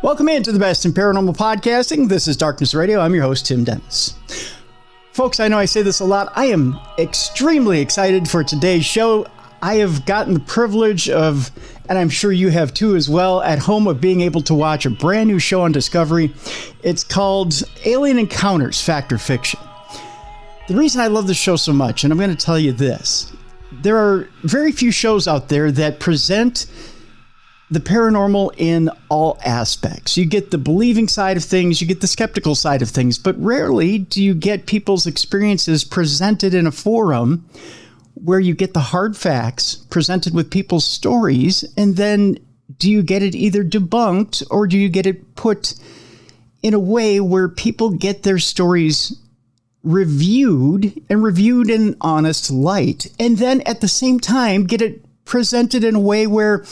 Welcome into the best in paranormal podcasting. This is Darkness Radio. I'm your host, Tim Dennis. Folks, I know I say this a lot. I am extremely excited for today's show. I have gotten the privilege of, and I'm sure you have too as well, at home of being able to watch a brand new show on Discovery. It's called Alien Encounters, Fact or Fiction. The reason I love this show so much, and I'm going to tell you this, there are very few shows out there that present the paranormal in all aspects. You get the believing side of things, you get the skeptical side of things, but rarely do you get people's experiences presented in a forum where you get the hard facts presented with people's stories, and then do you get it either debunked or do you get it put in a way where people get their stories reviewed in an honest light, and then at the same time get it presented in a way where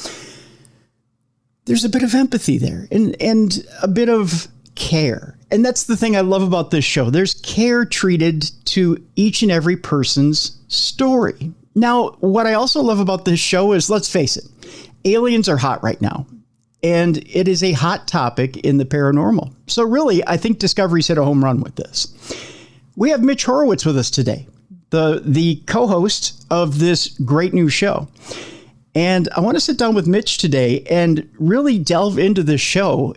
there's a bit of empathy there and a bit of care. And that's the thing I love about this show. There's care treated to each and every person's story. Now, what I also love about this show is, let's face it, aliens are hot right now. And it is a hot topic in the paranormal. So really, I think Discovery's hit a home run with this. We have Mitch Horowitz with us today, the co-host of this great new show. And I want to sit down with Mitch today and really delve into this show.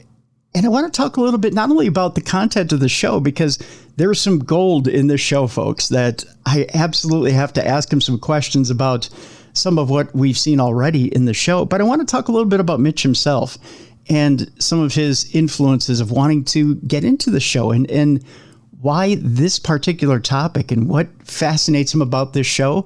And I want to talk a little bit not only about the content of the show, because there's some gold in this show, folks, that I absolutely have to ask him some questions about some of what we've seen already in the show. But I want to talk a little bit about Mitch himself and some of his influences of wanting to get into the show and why this particular topic and what fascinates him about this show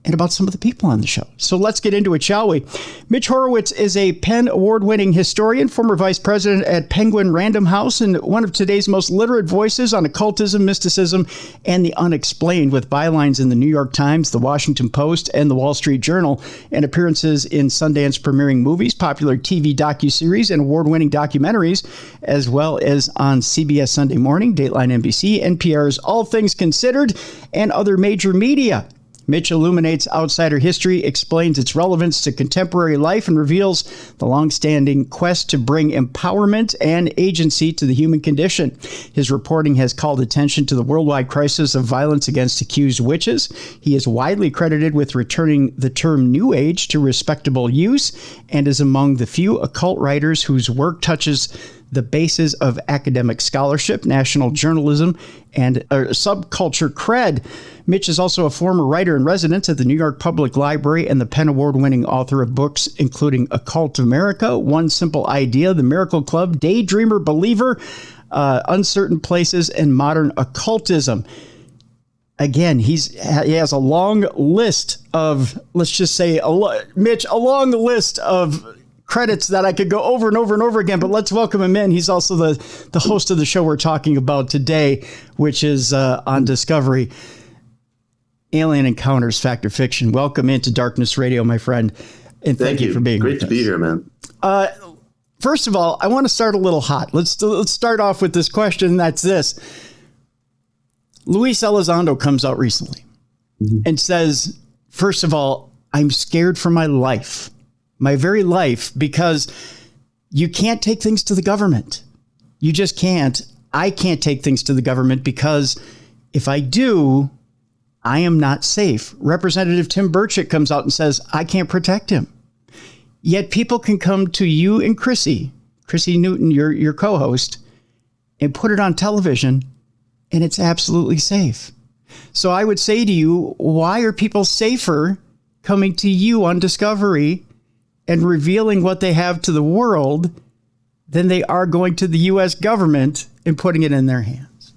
and about some of the people on the show. So let's get into it, shall we? Mitch Horowitz is a Penn Award-winning historian, former vice president at Penguin Random House, and one of today's most literate voices on occultism, mysticism, and the unexplained, with bylines in the New York Times, the Washington Post, and the Wall Street Journal, and appearances in Sundance premiering movies, popular TV docuseries, and award-winning documentaries, as well as on CBS Sunday Morning, Dateline NBC, NPR's All Things Considered, and other major media. Mitch illuminates outsider history, explains its relevance to contemporary life, and reveals the long-standing quest to bring empowerment and agency to the human condition. His reporting has called attention to the worldwide crisis of violence against accused witches. He is widely credited with returning the term New Age to respectable use, and is among the few occult writers whose work touches the basis of academic scholarship, national journalism, and subculture cred. Mitch is also a former writer in residence at the New York Public Library and the Penn Award-winning author of books including Occult America, One Simple Idea, The Miracle Club, Daydreamer Believer, Uncertain Places, and Modern Occultism. Again, he has a long list of, let's just say, Mitch, a long list of credits that I could go over and over and over again, but let's welcome him in. He's also the host of the show we're talking about today, which is on Discovery, Alien Encounters, Fact or Fiction. Welcome into Darkness Radio, my friend, and thank you for being Great to be here, man. First of all, I want to start a little hot. Let's start off with this question. That's this. Luis Elizondo comes out recently and says, first of all, I'm scared for my life. My very life, because you can't take things to the government. You just can't. I can't take things to the government because if I do, I am not safe. Representative Tim Burchett comes out and says, I can't protect him. Yet people can come to you and Chrissy Newton, your co-host, and put it on television, and it's absolutely safe. So I would say to you, why are people safer coming to you on Discovery and revealing what they have to the world than they are going to the U.S. government and putting it in their hands?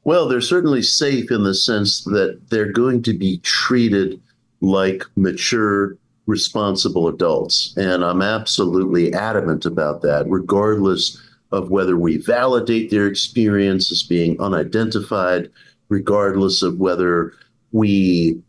Well, they're certainly safe in the sense that they're going to be treated like mature, responsible adults. And I'm absolutely adamant about that, regardless of whether we validate their experience as being unidentified, regardless of whether we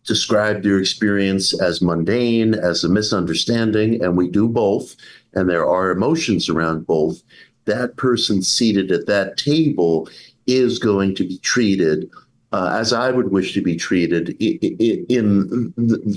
describe their experience as mundane, as a misunderstanding, and we do both, and there are emotions around both. That person seated at that table is going to be treated as I would wish to be treated in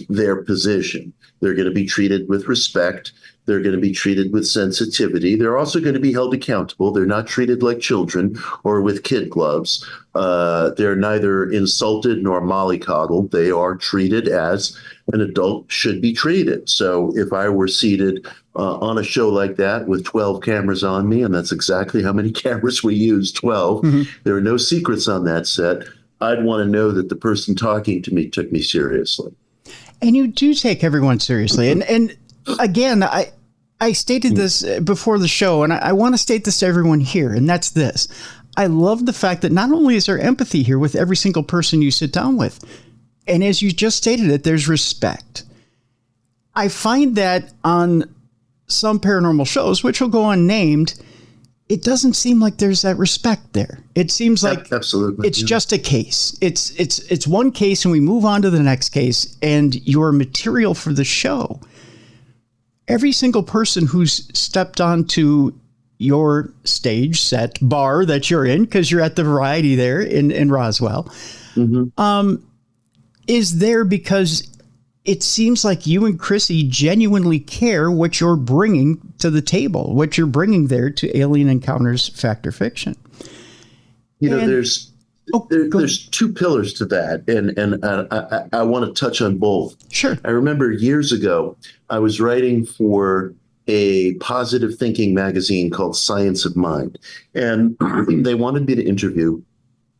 their position. They're going to be treated with respect. They're going to be treated with sensitivity. They're also going to be held accountable. They're not treated like children or with kid gloves. They're neither insulted nor mollycoddled. They are treated as an adult should be treated. So if I were seated on a show like that with 12 cameras on me, and that's exactly how many cameras we use, 12, there are no secrets on that set, I'd want to know that the person talking to me took me seriously. And you do take everyone seriously. And again, I stated this before the show, and I want to state this to everyone here, and that's this. I love the fact that not only is there empathy here with every single person you sit down with, and as you just stated it, there's respect. I find that on some paranormal shows, which will go unnamed, it doesn't seem like there's that respect there. It seems like absolutely it's just a case. It's one case and we move on to the next case, and your material for the show. Every single person who's stepped onto your stage set bar that you're in, because you're at the Variety there in Roswell, is there because it seems like you and Chrissy genuinely care what you're bringing to the table, what you're bringing there to Alien Encounters Fact or Fiction. There's two pillars to that, and I want to touch on both. Sure. I remember years ago, I was writing for a positive thinking magazine called Science of Mind, and they wanted me to interview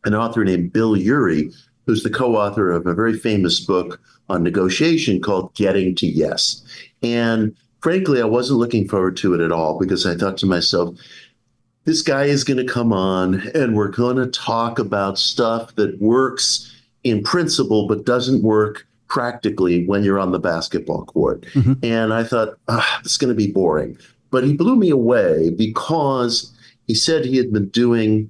an author named Bill Urey, who's the co-author of a very famous book on negotiation called Getting to Yes. And frankly, I wasn't looking forward to it at all, because I thought to myself, this guy is going to come on and we're going to talk about stuff that works in principle but doesn't work practically when you're on the basketball court. And I thought, it's going to be boring. But he blew me away because he said he had been doing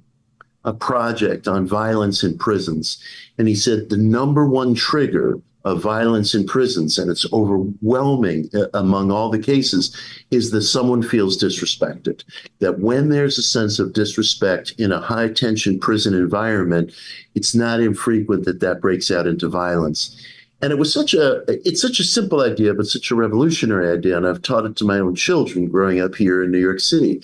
a project on violence in prisons. And he said the number one trigger of violence in prisons, and it's overwhelming among all the cases, is that someone feels disrespected. That when there's a sense of disrespect in a high tension prison environment, it's not infrequent that that breaks out into violence. And it's such a simple idea, but such a revolutionary idea. And I've taught it to my own children growing up here in New York City,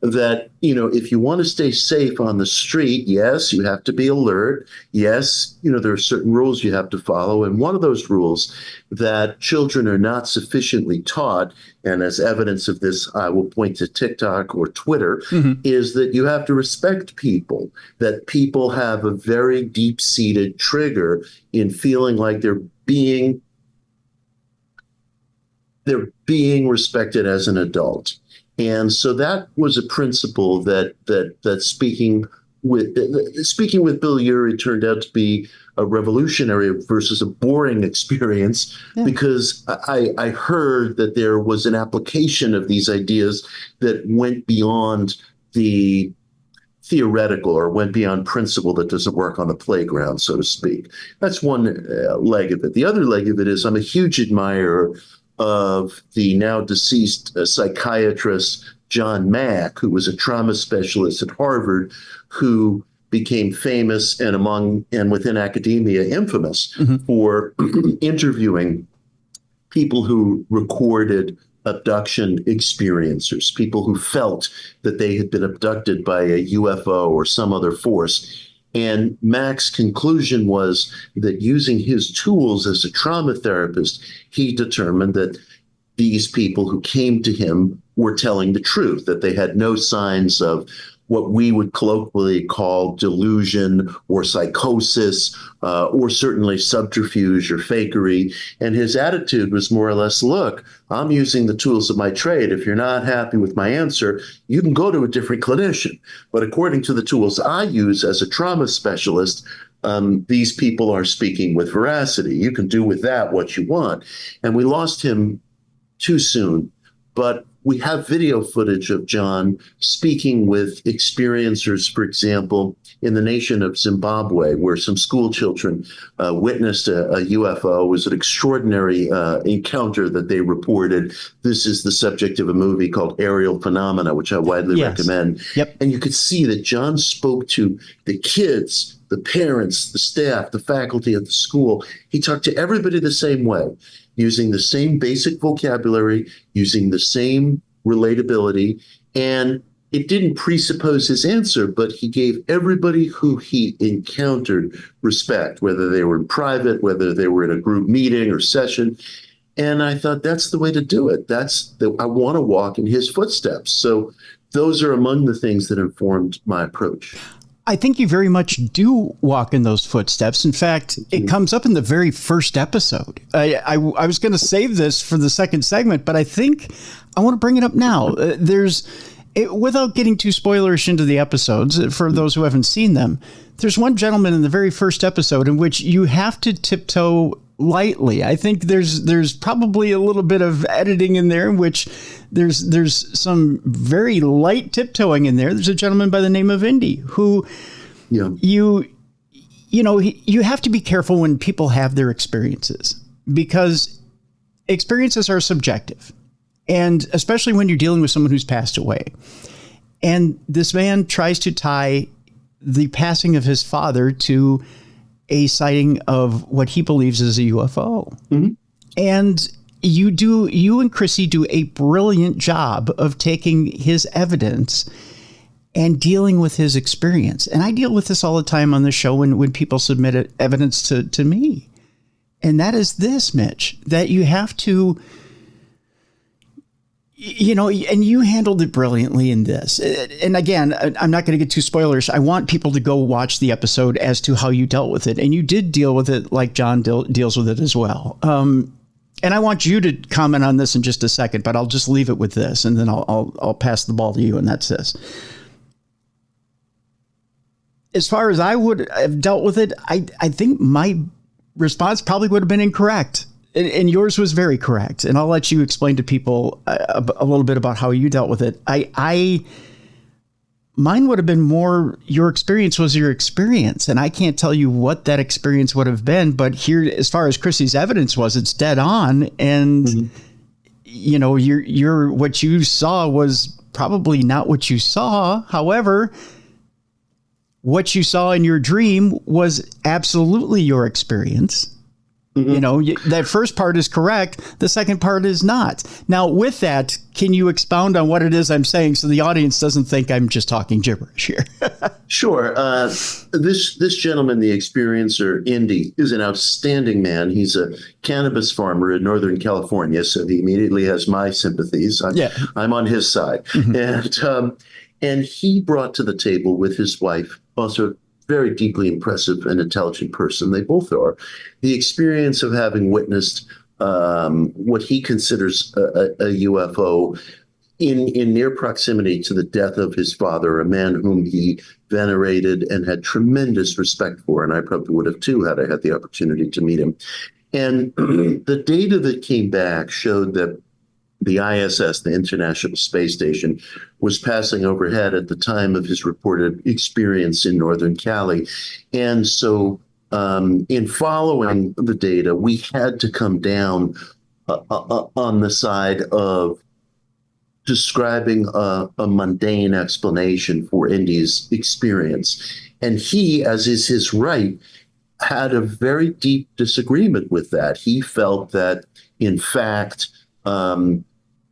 that, if you want to stay safe on the street, yes, you have to be alert. Yes, there are certain rules you have to follow. And one of those rules that children are not sufficiently taught, and as evidence of this, I will point to TikTok or Twitter, is that you have to respect people, that people have a very deep-seated trigger in feeling like they're being respected as an adult. And so that was a principle that speaking with Bill Urey turned out to be a revolutionary versus a boring experience, because I heard that there was an application of these ideas that went beyond the theoretical or went beyond principle that doesn't work on the playground, so to speak. That's one leg of it. The other leg of it is I'm a huge admirer of the now deceased psychiatrist John Mack, who was a trauma specialist at Harvard, who became famous and within academia infamous for interviewing people who recorded abduction experiencers, people who felt that they had been abducted by a UFO or some other force. And Mack's conclusion was that using his tools as a trauma therapist, he determined that these people who came to him were telling the truth, that they had no signs of what we would colloquially call delusion or psychosis, or certainly subterfuge or fakery. And his attitude was more or less, look, I'm using the tools of my trade. If you're not happy with my answer, you can go to a different clinician. But according to the tools I use as a trauma specialist, these people are speaking with veracity. You can do with that what you want. And we lost him too soon. But we have video footage of John speaking with experiencers, for example, in the nation of Zimbabwe, where some school children witnessed a UFO. It was an extraordinary encounter that they reported. This is the subject of a movie called Aerial Phenomena, which I widely recommend. Yep. And you could see that John spoke to the kids, the parents, the staff, the faculty at the school. He talked to everybody the same way. using the same basic vocabulary, using the same relatability, and it didn't presuppose his answer, but he gave everybody who he encountered respect, whether they were in private, whether they were in a group meeting or session. And I thought that's the way to do it. I want to walk in his footsteps. So those are among the things that informed my approach. I think you very much do walk in those footsteps. In fact, it comes up in the very first episode. I was going to save this for the second segment, but I think I want to bring it up now. Without getting too spoilerish into the episodes, for those who haven't seen them, there's one gentleman in the very first episode in which you have to tiptoe lightly. I think there's probably a little bit of editing in there in which there's some very light tiptoeing in there. There's a gentleman by the name of Indy who you have to be careful when people have their experiences, because experiences are subjective. And especially when you're dealing with someone who's passed away. And this man tries to tie the passing of his father to a sighting of what he believes is a UFO. Mm-hmm. And you and Chrissy do a brilliant job of taking his evidence and dealing with his experience. And I deal with this all the time on the show when people submit evidence to me. And that is this, Mitch, that you have to... and you handled it brilliantly in this. And again, I'm not going to get too spoilers. I want people to go watch the episode as to how you dealt with it. And you did deal with it like John deals with it as well. And I want you to comment on this in just a second, but I'll just leave it with this, and then I'll pass the ball to you, and that's this. As far as I would have dealt with it, I think my response probably would have been incorrect. And yours was very correct. And I'll let you explain to people a little bit about how you dealt with it. Mine would have been more, your experience was your experience. And I can't tell you what that experience would have been. But here, as far as Chrissy's evidence was, it's dead on. And, what you saw was probably not what you saw. However, what you saw in your dream was absolutely your experience. Mm-hmm. That first part is correct. The second part is not. Now, with that, can you expound on what it is I'm saying so the audience doesn't think I'm just talking gibberish here? Sure. This gentleman, the experiencer, Indy, is an outstanding man. He's a cannabis farmer in Northern California, so he immediately has my sympathies. I'm on his side. Mm-hmm. And he brought to the table with his wife, also very deeply impressive and intelligent person, they both are, the experience of having witnessed what he considers a UFO in near proximity to the death of his father, a man whom he venerated and had tremendous respect for. And I probably would have too had I had the opportunity to meet him. And the data that came back showed that the ISS, the International Space Station, was passing overhead at the time of his reported experience in Northern Cali. And so in following the data, we had to come down on the side of describing a mundane explanation for Indy's experience. And he, as is his right, had a very deep disagreement with that. He felt that, in fact,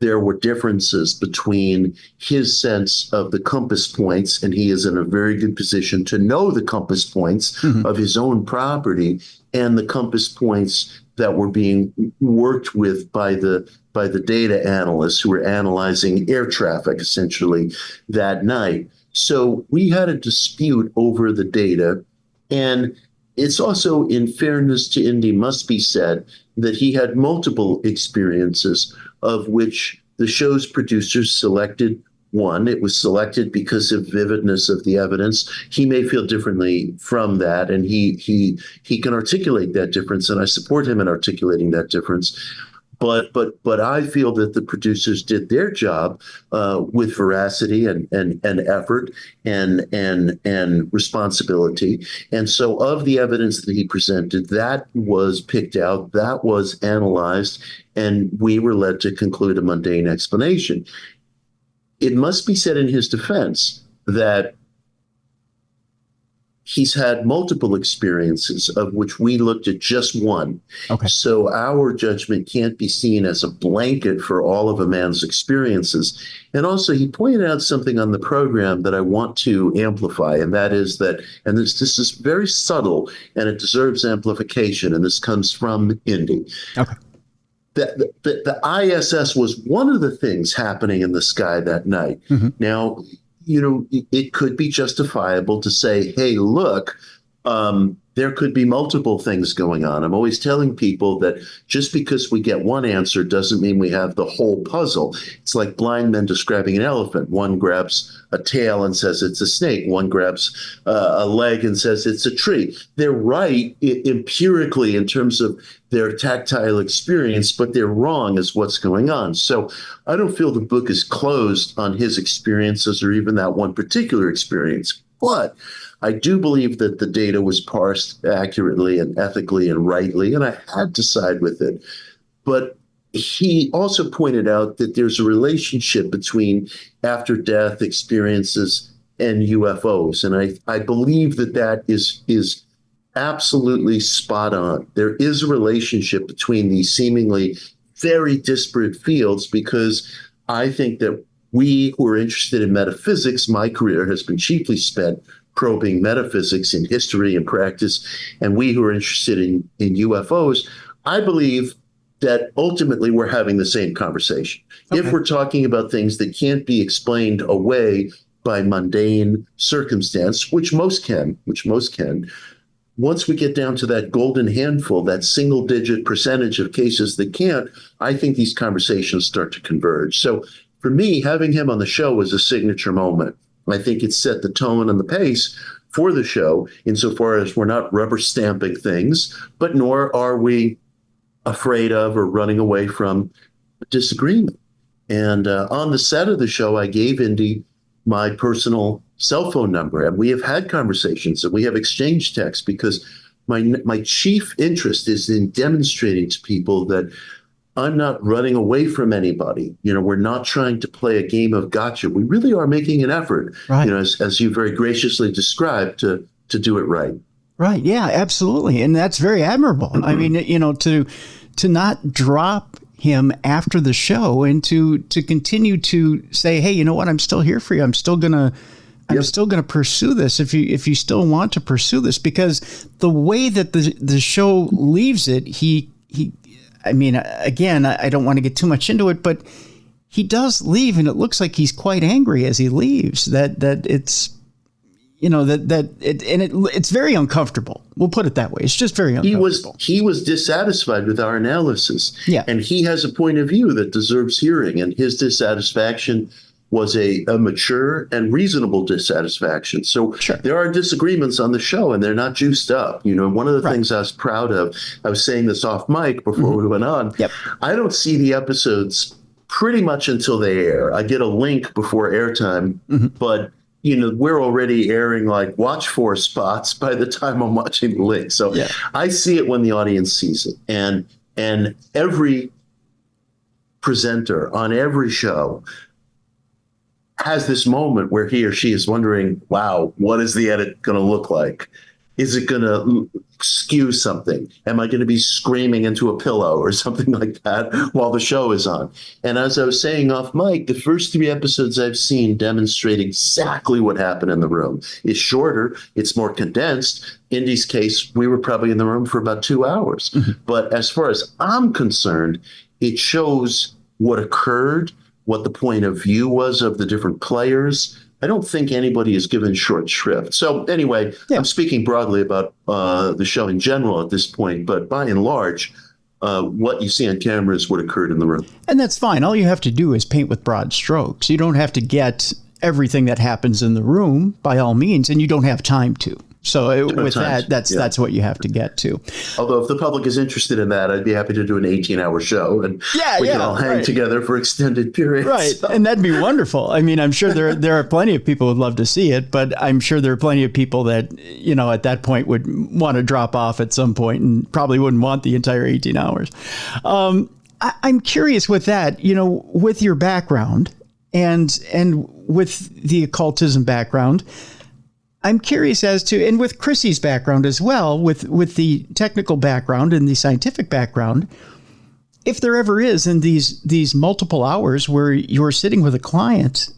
there were differences between his sense of the compass points, and he is in a very good position to know the compass points of his own property, and the compass points that were being worked with by the data analysts who were analyzing air traffic essentially that night. So we had a dispute over the data, and it's also, in fairness to Indy, must be said that he had multiple experiences, of which the show's producers selected one. It was selected because of vividness of the evidence. He may feel differently from that, and he can articulate that difference, and I support him in articulating that difference. But I feel that the producers did their job with veracity and effort and responsibility. And so of the evidence that he presented, that was picked out, that was analyzed, and we were led to conclude a mundane explanation. It must be said in his defense that he's had multiple experiences, of which we looked at just one. Okay. So our judgment can't be seen as a blanket for all of a man's experiences. And also, he pointed out something on the program that I want to amplify, and that is that, and this is very subtle, and it deserves amplification, and this comes from Indy. Okay. The ISS was one of the things happening in the sky that night. Mm-hmm. Now, it could be justifiable to say, hey, look, there could be multiple things going on. I'm always telling people that just because we get one answer doesn't mean we have the whole puzzle. It's like blind men describing an elephant. One grabs a tail and says it's a snake. One grabs a leg and says it's a tree. They're right empirically in terms of their tactile experience, but they're wrong as what's going on. So I don't feel the book is closed on his experiences or even that one particular experience. But I do believe that the data was parsed accurately and ethically and rightly, and I had to side with it. But he also pointed out that there's a relationship between after-death experiences and UFOs, and I believe that is absolutely spot on. There is a relationship between these seemingly very disparate fields, because I think that we who are interested in metaphysics, my career has been chiefly spent probing metaphysics in history and practice, and we who are interested in UFOs, I believe that ultimately we're having the same conversation. Okay. If we're talking about things that can't be explained away by mundane circumstance, which most can, once we get down to that golden handful, that single-digit percentage of cases that can't, I think these conversations start to converge. So for me, having him on the show was a signature moment. I think it set the tone and the pace for the show, insofar as we're not rubber stamping things, but nor are we afraid of or running away from disagreement. And on the set of the show, I gave Indy my personal cell phone number, and we have had conversations and we have exchanged texts, because my chief interest is in demonstrating to people that I'm not running away from anybody. We're not trying to play a game of gotcha. We really are making an effort, right. As you very graciously described, to do it right. Right. Yeah, absolutely. And that's very admirable. I mean, to not drop him after the show and to continue to say, hey, you know what? I'm still here for you. I'm still going to pursue this if you still want to pursue this, because the way that the show leaves it, I mean, again, I don't want to get too much into it, but he does leave, and it looks like he's quite angry as he leaves. That it's, it's very uncomfortable. We'll put it that way. It's just very uncomfortable. He was dissatisfied with our analysis. Yeah. And he has a point of view that deserves hearing, and his dissatisfaction was a mature and reasonable dissatisfaction. So sure. There are disagreements on the show, and they're not juiced up. One of the things I was proud of, I was saying this off mic before we went on. Yep. I don't see the episodes pretty much until they air. I get a link before airtime, but we're already airing like watch for spots by the time I'm watching the link. So yeah. I see it when the audience sees it. And every presenter on every show has this moment where he or she is wondering, wow, what is the edit going to look like? Is it going to skew something? Am I going to be screaming into a pillow or something like that while the show is on? And as I was saying off mic, the first 3 episodes I've seen demonstrate exactly what happened in the room. It's shorter. It's more condensed. In Indy's case, we were probably in the room for about 2 hours. But as far as I'm concerned, it shows what occurred, what the point of view was of the different players. I don't think anybody is given short shrift. So anyway, yeah. I'm speaking broadly about the show in general at this point, but by and large, what you see on camera is what occurred in the room. And that's fine. All you have to do is paint with broad strokes. You don't have to get everything that happens in the room by all means, and you don't have time to. So with that, that's what you have to get to. Although if the public is interested in that, I'd be happy to do an 18-hour show, and we can all hang together for extended periods. Right, so. And that'd be wonderful. I mean, I'm sure there are plenty of people who'd love to see it, but I'm sure there are plenty of people that, at that point would want to drop off at some point and probably wouldn't want the entire 18 hours. I'm curious with that, with your background and with the occultism background, I'm curious as to, and with Chrissy's background as well, with the technical background and the scientific background, if there ever is in these multiple hours where you're sitting with a client,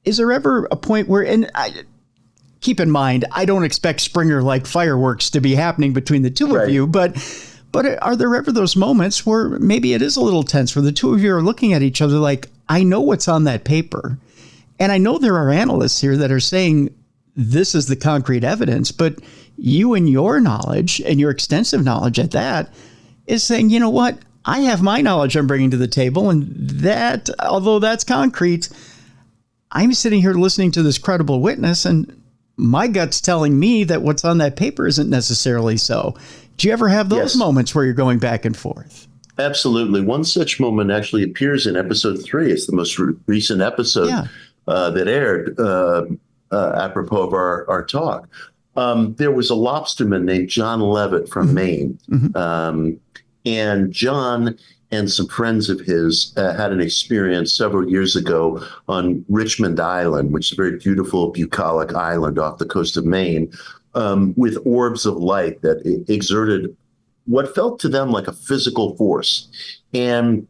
is there ever a point where, and keep in mind, I don't expect Springer-like fireworks to be happening between the two of you, but are there ever those moments where maybe it is a little tense, where the two of you are looking at each other like, I know what's on that paper, and I know there are analysts here that are saying this is the concrete evidence, but you and your knowledge, and your extensive knowledge at that, is saying, you know what, I have my knowledge I'm bringing to the table, and that, although that's concrete, I'm sitting here listening to this credible witness, and my gut's telling me that what's on that paper isn't necessarily so. Do you ever have those moments where you're going back and forth? Absolutely. One such moment actually appears in episode 3. It's the most recent episode that aired apropos of our talk. There was a lobsterman named John Levitt from Maine. And John and some friends of his had an experience several years ago on Richmond Island, which is a very beautiful bucolic island off the coast of Maine, with orbs of light that exerted what felt to them like a physical force. And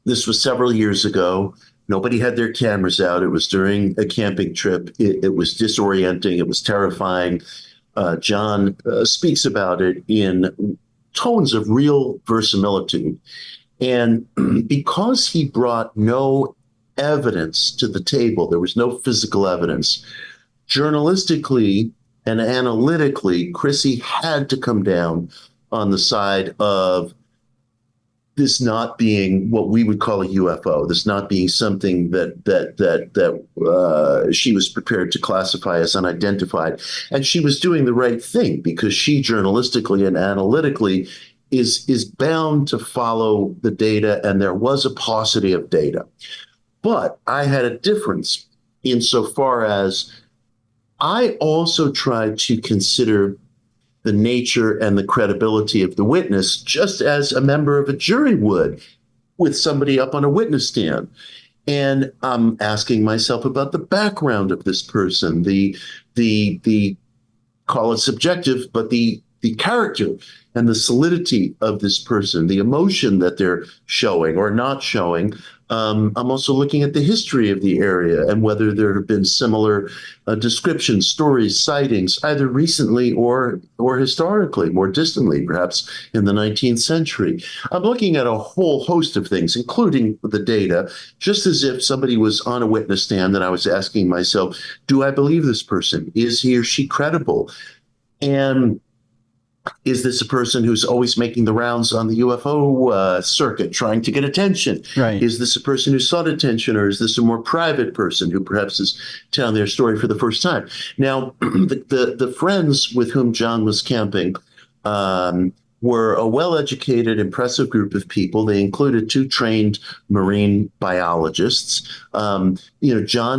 this was several years ago. Nobody had their cameras out. It was during a camping trip. It was disorienting. It was terrifying. John speaks about it in tones of real verisimilitude. And because he brought no evidence to the table, there was no physical evidence, journalistically and analytically, Chrissy had to come down on the side of this not being what we would call a UFO, this not being something that she was prepared to classify as unidentified. And she was doing the right thing because she journalistically and analytically is bound to follow the data, and there was a paucity of data. But I had a difference insofar as I also tried to consider the nature and the credibility of the witness, just as a member of a jury would with somebody up on a witness stand. And I'm asking myself about the background of this person, the call it subjective, but the character and the solidity of this person, the emotion that they're showing or not showing. I'm also looking at the history of the area and whether there have been similar descriptions, stories, sightings, either recently or historically, more distantly, perhaps in the 19th century. I'm looking at a whole host of things, including the data, just as if somebody was on a witness stand and I was asking myself, do I believe this person? Is he or she credible? And is this a person who's always making the rounds on the UFO circuit, trying to get attention? Right. Is this a person who sought attention, or is this a more private person who perhaps is telling their story for the first time? Now, the friends with whom John was camping were a well-educated, impressive group of people. They included 2 trained marine biologists. John,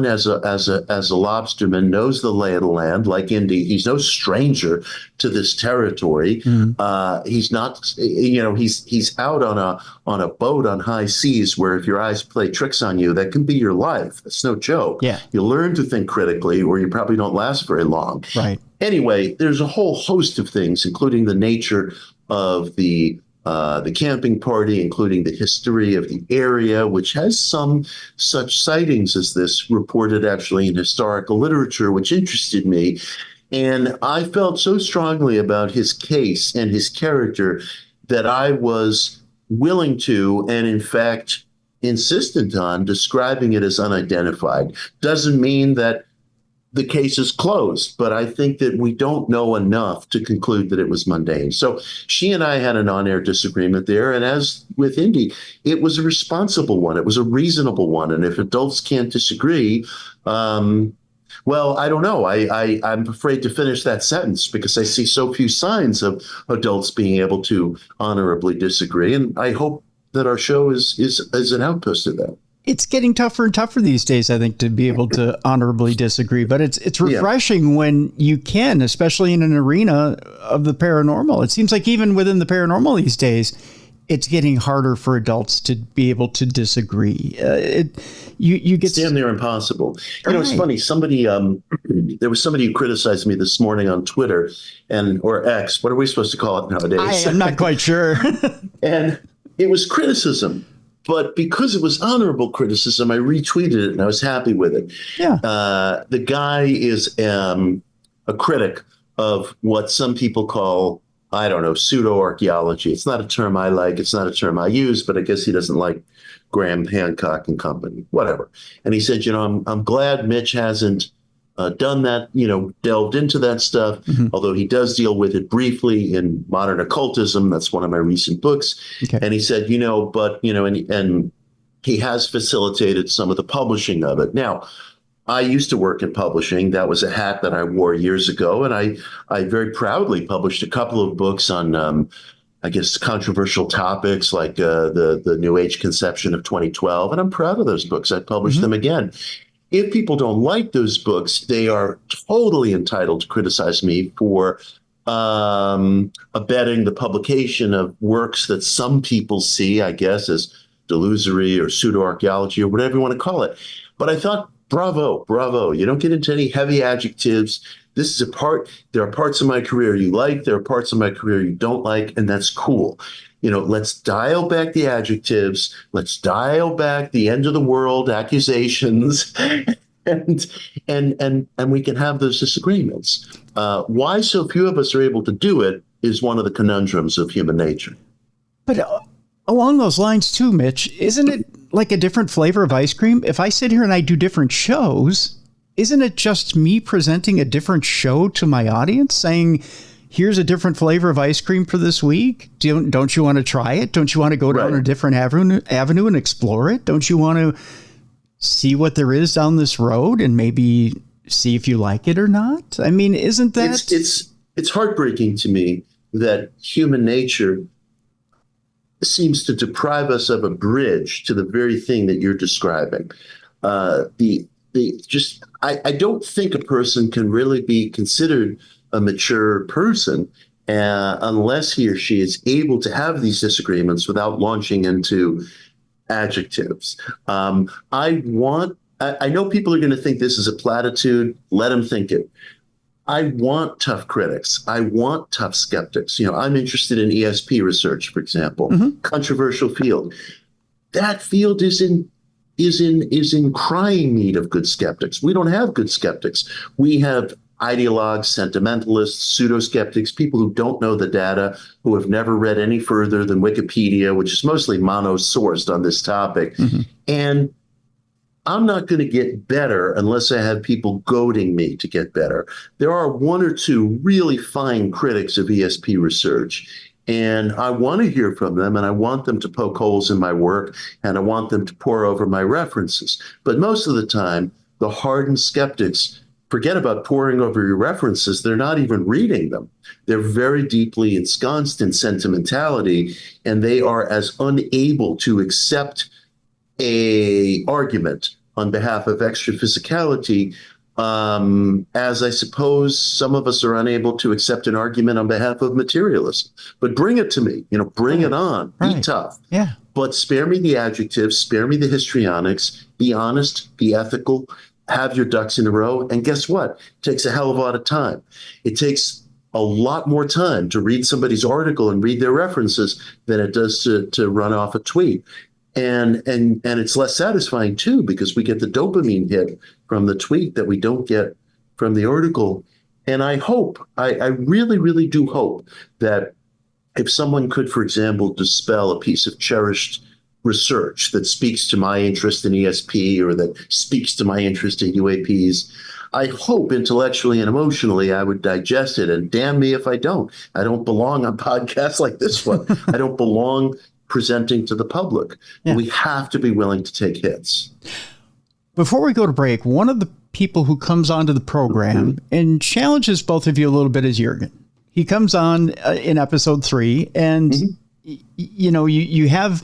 as a lobsterman, knows the lay of the land. Like Indy, he's no stranger to this territory. He's not, he's out on a boat on high seas where if your eyes play tricks on you, that can be your life. It's no joke. Yeah. You learn to think critically, or you probably don't last very long. Right. Anyway, there's a whole host of things, including the nature of the camping party, including the history of the area, which has some such sightings as this reported actually in historical literature, which interested me. And I felt so strongly about his case and his character that I was willing to, and in fact insistent on, describing it as unidentified. Doesn't mean that the case is closed, but I think that we don't know enough to conclude that it was mundane. So she and I had an on-air disagreement there. And as with Indy, it was a responsible one. It was a reasonable one. And if adults can't disagree, well, I don't know. I'm afraid to finish that sentence because I see so few signs of adults being able to honorably disagree. And I hope that our show is an outpost of that. It's getting tougher and tougher these days, I think, to be able to honorably disagree. But it's refreshing when you can, especially in an arena of the paranormal. It seems like even within the paranormal these days, it's getting harder for adults to be able to disagree. You get damn near impossible. You know, it's funny. Somebody, there was somebody who criticized me this morning on Twitter or X. What are we supposed to call it nowadays? I'm not quite sure. And it was criticism, but because it was honorable criticism, I retweeted it and I was happy with it. Yeah. The guy is a critic of what some people call, I don't know, pseudo-archaeology. It's not a term I like. It's not a term I use, but I guess he doesn't like Graham Hancock and company, whatever. And he said, you know, I'm glad Mitch hasn't done that, you know, delved into that stuff, although he does deal with it briefly in Modern Occultism. That's one of my recent books. Okay. And he said, you know, but, you know, and he has facilitated some of the publishing of it. Now, I used to work in publishing. That was a hat that I wore years ago. And I very proudly published a couple of books on, I guess, controversial topics like the New Age conception of 2012. And I'm proud of those books. I published them again. If people don't like those books, they are totally entitled to criticize me for abetting the publication of works that some people see, I guess, as delusory or pseudo-archaeology or whatever you want to call it. But I thought, bravo, bravo. You don't get into any heavy adjectives. This is there are parts of my career you like, there are parts of my career you don't like, and that's cool. You know, let's dial back the adjectives, let's dial back the end of the world accusations, and we can have those disagreements. Why so few of us are able to do it is one of the conundrums of human nature. But along those lines too, Mitch, isn't it like a different flavor of ice cream? If I sit here and I do different shows, isn't it just me presenting a different show to my audience saying, here's a different flavor of ice cream for this week? Don't you want to try it? Don't you want to go down a different avenue and explore it? Don't you want to see what there is down this road and maybe see if you like it or not? I mean, isn't that... It's heartbreaking to me that human nature seems to deprive us of a bridge to the very thing that you're describing. I don't think a person can really be considered a mature person unless he or she is able to have these disagreements without launching into adjectives. I know people are going to think this is a platitude. Let them think it. I want tough critics. I want tough skeptics. You know, I'm interested in ESP research, for example, controversial field. That field is in crying need of good skeptics. We don't have good skeptics. We have ideologues, sentimentalists, pseudo-skeptics, people who don't know the data, who have never read any further than Wikipedia, which is mostly mono-sourced on this topic. And I'm not going to get better unless I have people goading me to get better. There are one or two really fine critics of ESP research, and I want to hear from them, and I want them to poke holes in my work, and I want them to pore over my references. But most of the time, the hardened skeptics forget about poring over your references. They're not even reading them. They're very deeply ensconced in sentimentality, and they are as unable to accept a argument on behalf of extra physicality as I suppose some of us are unable to accept an argument on behalf of materialism. But bring it to me, bring it on, be tough. Yeah. But spare me the adjectives, spare me the histrionics, be honest, be ethical, have your ducks in a row. And guess what? It takes a hell of a lot of time. It takes a lot more time to read somebody's article and read their references than it does to run off a tweet. And it's less satisfying too, because we get the dopamine hit from the tweet that we don't get from the article. And I really, really do hope that if someone could, for example, dispel a piece of cherished research that speaks to my interest in ESP or that speaks to my interest in UAPs, I hope intellectually and emotionally I would digest it. And damn me if I don't. I don't belong on podcasts like this one. I don't belong presenting to the public. Yeah. We have to be willing to take hits. Before we go to break, one of the people who comes onto the program and challenges both of you a little bit is Jürgen. He comes on in episode 3 and you have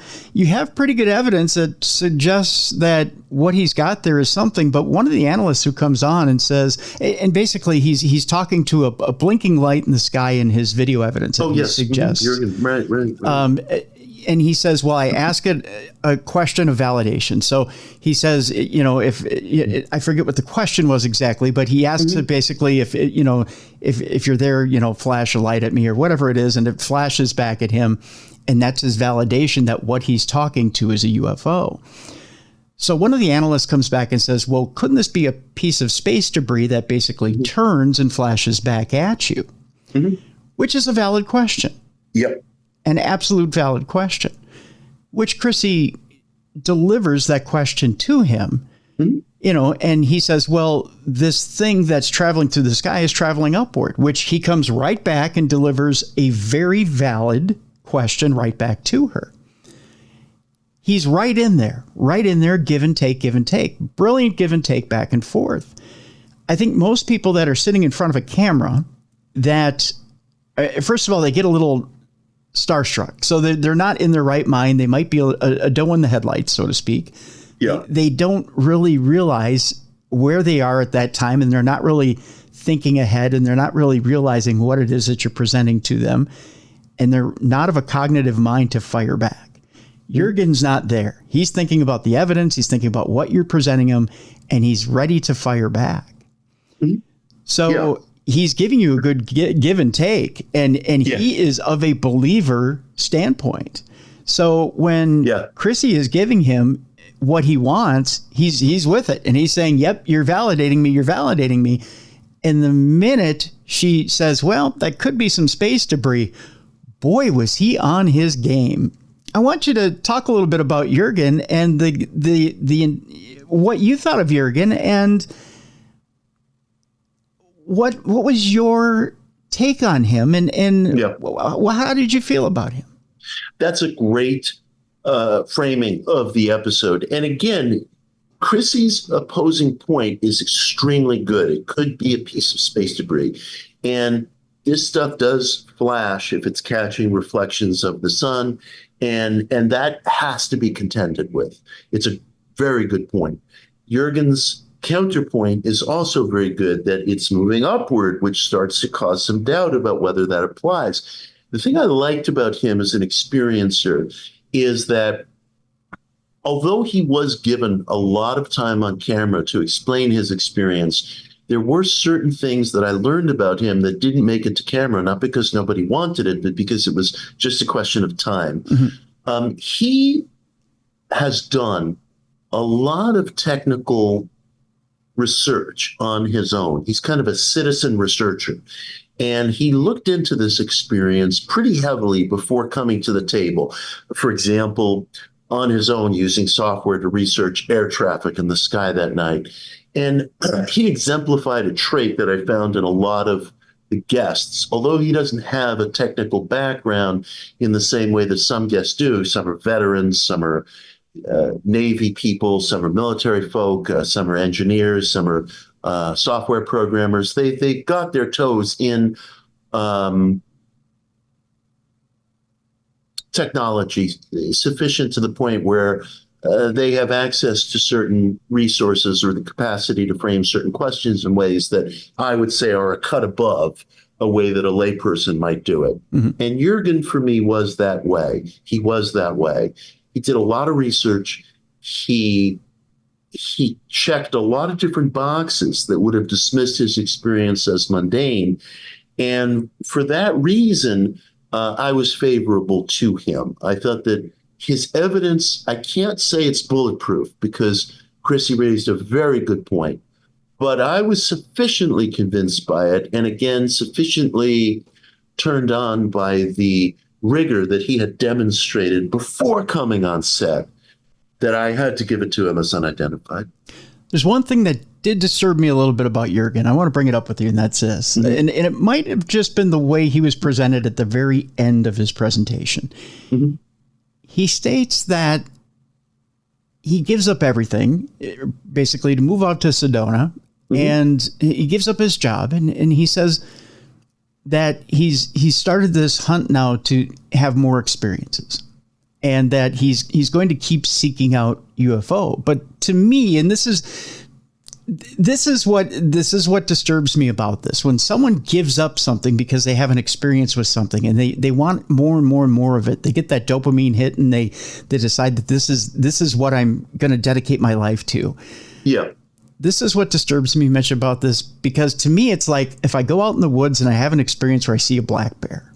pretty good evidence that suggests that what he's got there is something. But one of the analysts who comes on and says, and basically he's talking to a blinking light in the sky in his video evidence. Oh, yes. Suggests. Jürgen, right. and he says, well, I ask it a question of validation. So he says, if I forget what the question was exactly, but he asks it basically if you're there, flash a light at me or whatever it is. And it flashes back at him. And that's his validation that what he's talking to is a UFO. So one of the analysts comes back and says, well, couldn't this be a piece of space debris that basically turns and flashes back at you? Which is a valid question. Yep. An absolute valid question, which Chrissy delivers that question to him, and he says, well, this thing that's traveling through the sky is traveling upward, which he comes right back and delivers a very valid question right back to her. He's right in there, give and take, brilliant give and take back and forth. I think most people that are sitting in front of a camera that, first of all, they get a little starstruck. So they're not in their right mind. They might be a doe in the headlights, so to speak. Yeah. They don't really realize where they are at that time, and they're not really thinking ahead, and they're not really realizing what it is that you're presenting to them. And they're not of a cognitive mind to fire back. Jurgen's not there. He's thinking about the evidence. He's thinking about what you're presenting him, and he's ready to fire back. So he's giving you a good give and take, and he is of a believer standpoint. So when Chrissy is giving him what he wants, he's with it, and he's saying, yep, you're validating me. And the minute she says, well, that could be some space debris, boy, was he on his game. I want you to talk a little bit about Jurgen and the what you thought of Jurgen, and what was your take on him, and how did you feel about him? That's a great framing of the episode. And again, Chrissy's opposing point is extremely good. It could be a piece of space debris. And this stuff does flash if it's catching reflections of the sun. And that has to be contended with. It's a very good point. Jurgen's counterpoint is also very good, that it's moving upward, which starts to cause some doubt about whether that applies. The thing I liked about him as an experiencer is that although he was given a lot of time on camera to explain his experience, there were certain things that I learned about him that didn't make it to camera, not because nobody wanted it, but because it was just a question of time. He has done a lot of technical research on his own. He's kind of a citizen researcher. And he looked into this experience pretty heavily before coming to the table. For example, on his own, using software to research air traffic in the sky that night. And he exemplified a trait that I found in a lot of the guests. Although he doesn't have a technical background in the same way that some guests do, some are veterans, some are Navy people, some are military folk, some are engineers, some are software programmers. They got their toes in technology sufficient to the point where they have access to certain resources or the capacity to frame certain questions in ways that I would say are a cut above a way that a layperson might do it. And Jurgen, for me, was that way. He was that way. He did a lot of research. He checked a lot of different boxes that would have dismissed his experience as mundane. And for that reason, I was favorable to him. I thought that his evidence, I can't say it's bulletproof because Chrissy raised a very good point, but I was sufficiently convinced by it, and again, sufficiently turned on by the rigor that he had demonstrated before coming on set, that I had to give it to him as unidentified. There's one thing that did disturb me a little bit about Jurgen. I want to bring it up with you, and that's this. And it might have just been the way he was presented at the very end of his presentation. He states that he gives up everything, basically, to move out to Sedona, and he gives up his job, and he says that he's started this hunt now to have more experiences, and that he's going to keep seeking out UFO. But to me, and this is this is what disturbs me about this. When someone gives up something because they have an experience with something and they want more and more and more of it, they get that dopamine hit and they decide that this is what I'm going to dedicate my life to. Yeah. This is what disturbs me, Mitch, about this, because to me, it's like if I go out in the woods and I have an experience where I see a black bear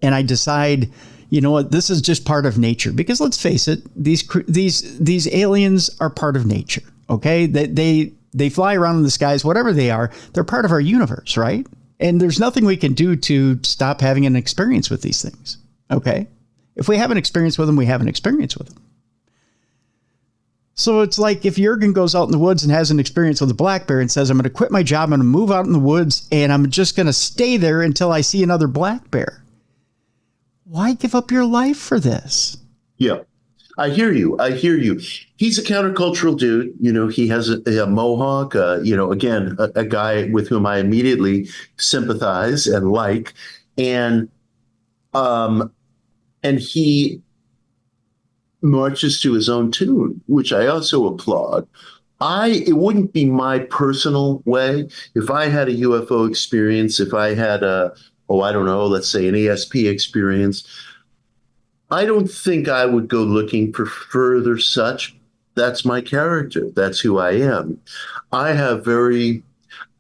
and I decide, you know what, this is just part of nature, because let's face it, these aliens are part of nature. Okay. They fly around in the skies, whatever they are, they're part of our universe. Right. And there's nothing we can do to stop having an experience with these things. Okay. If we have an experience with them, we have an experience with them. So it's like if Jurgen goes out in the woods and has an experience with a black bear and says, I'm going to quit my job, I'm going to move out in the woods, and I'm just going to stay there until I see another black bear. Why give up your life for this? Yeah, I hear you. He's a countercultural dude. You know, he has a mohawk, again, a guy with whom I immediately sympathize and like. And he marches to his own tune, which I also applaud. It wouldn't be my personal way. If I had a UFO experience, if I had let's say an ESP experience, I don't think I would go looking for further such. That's my character. That's who I am.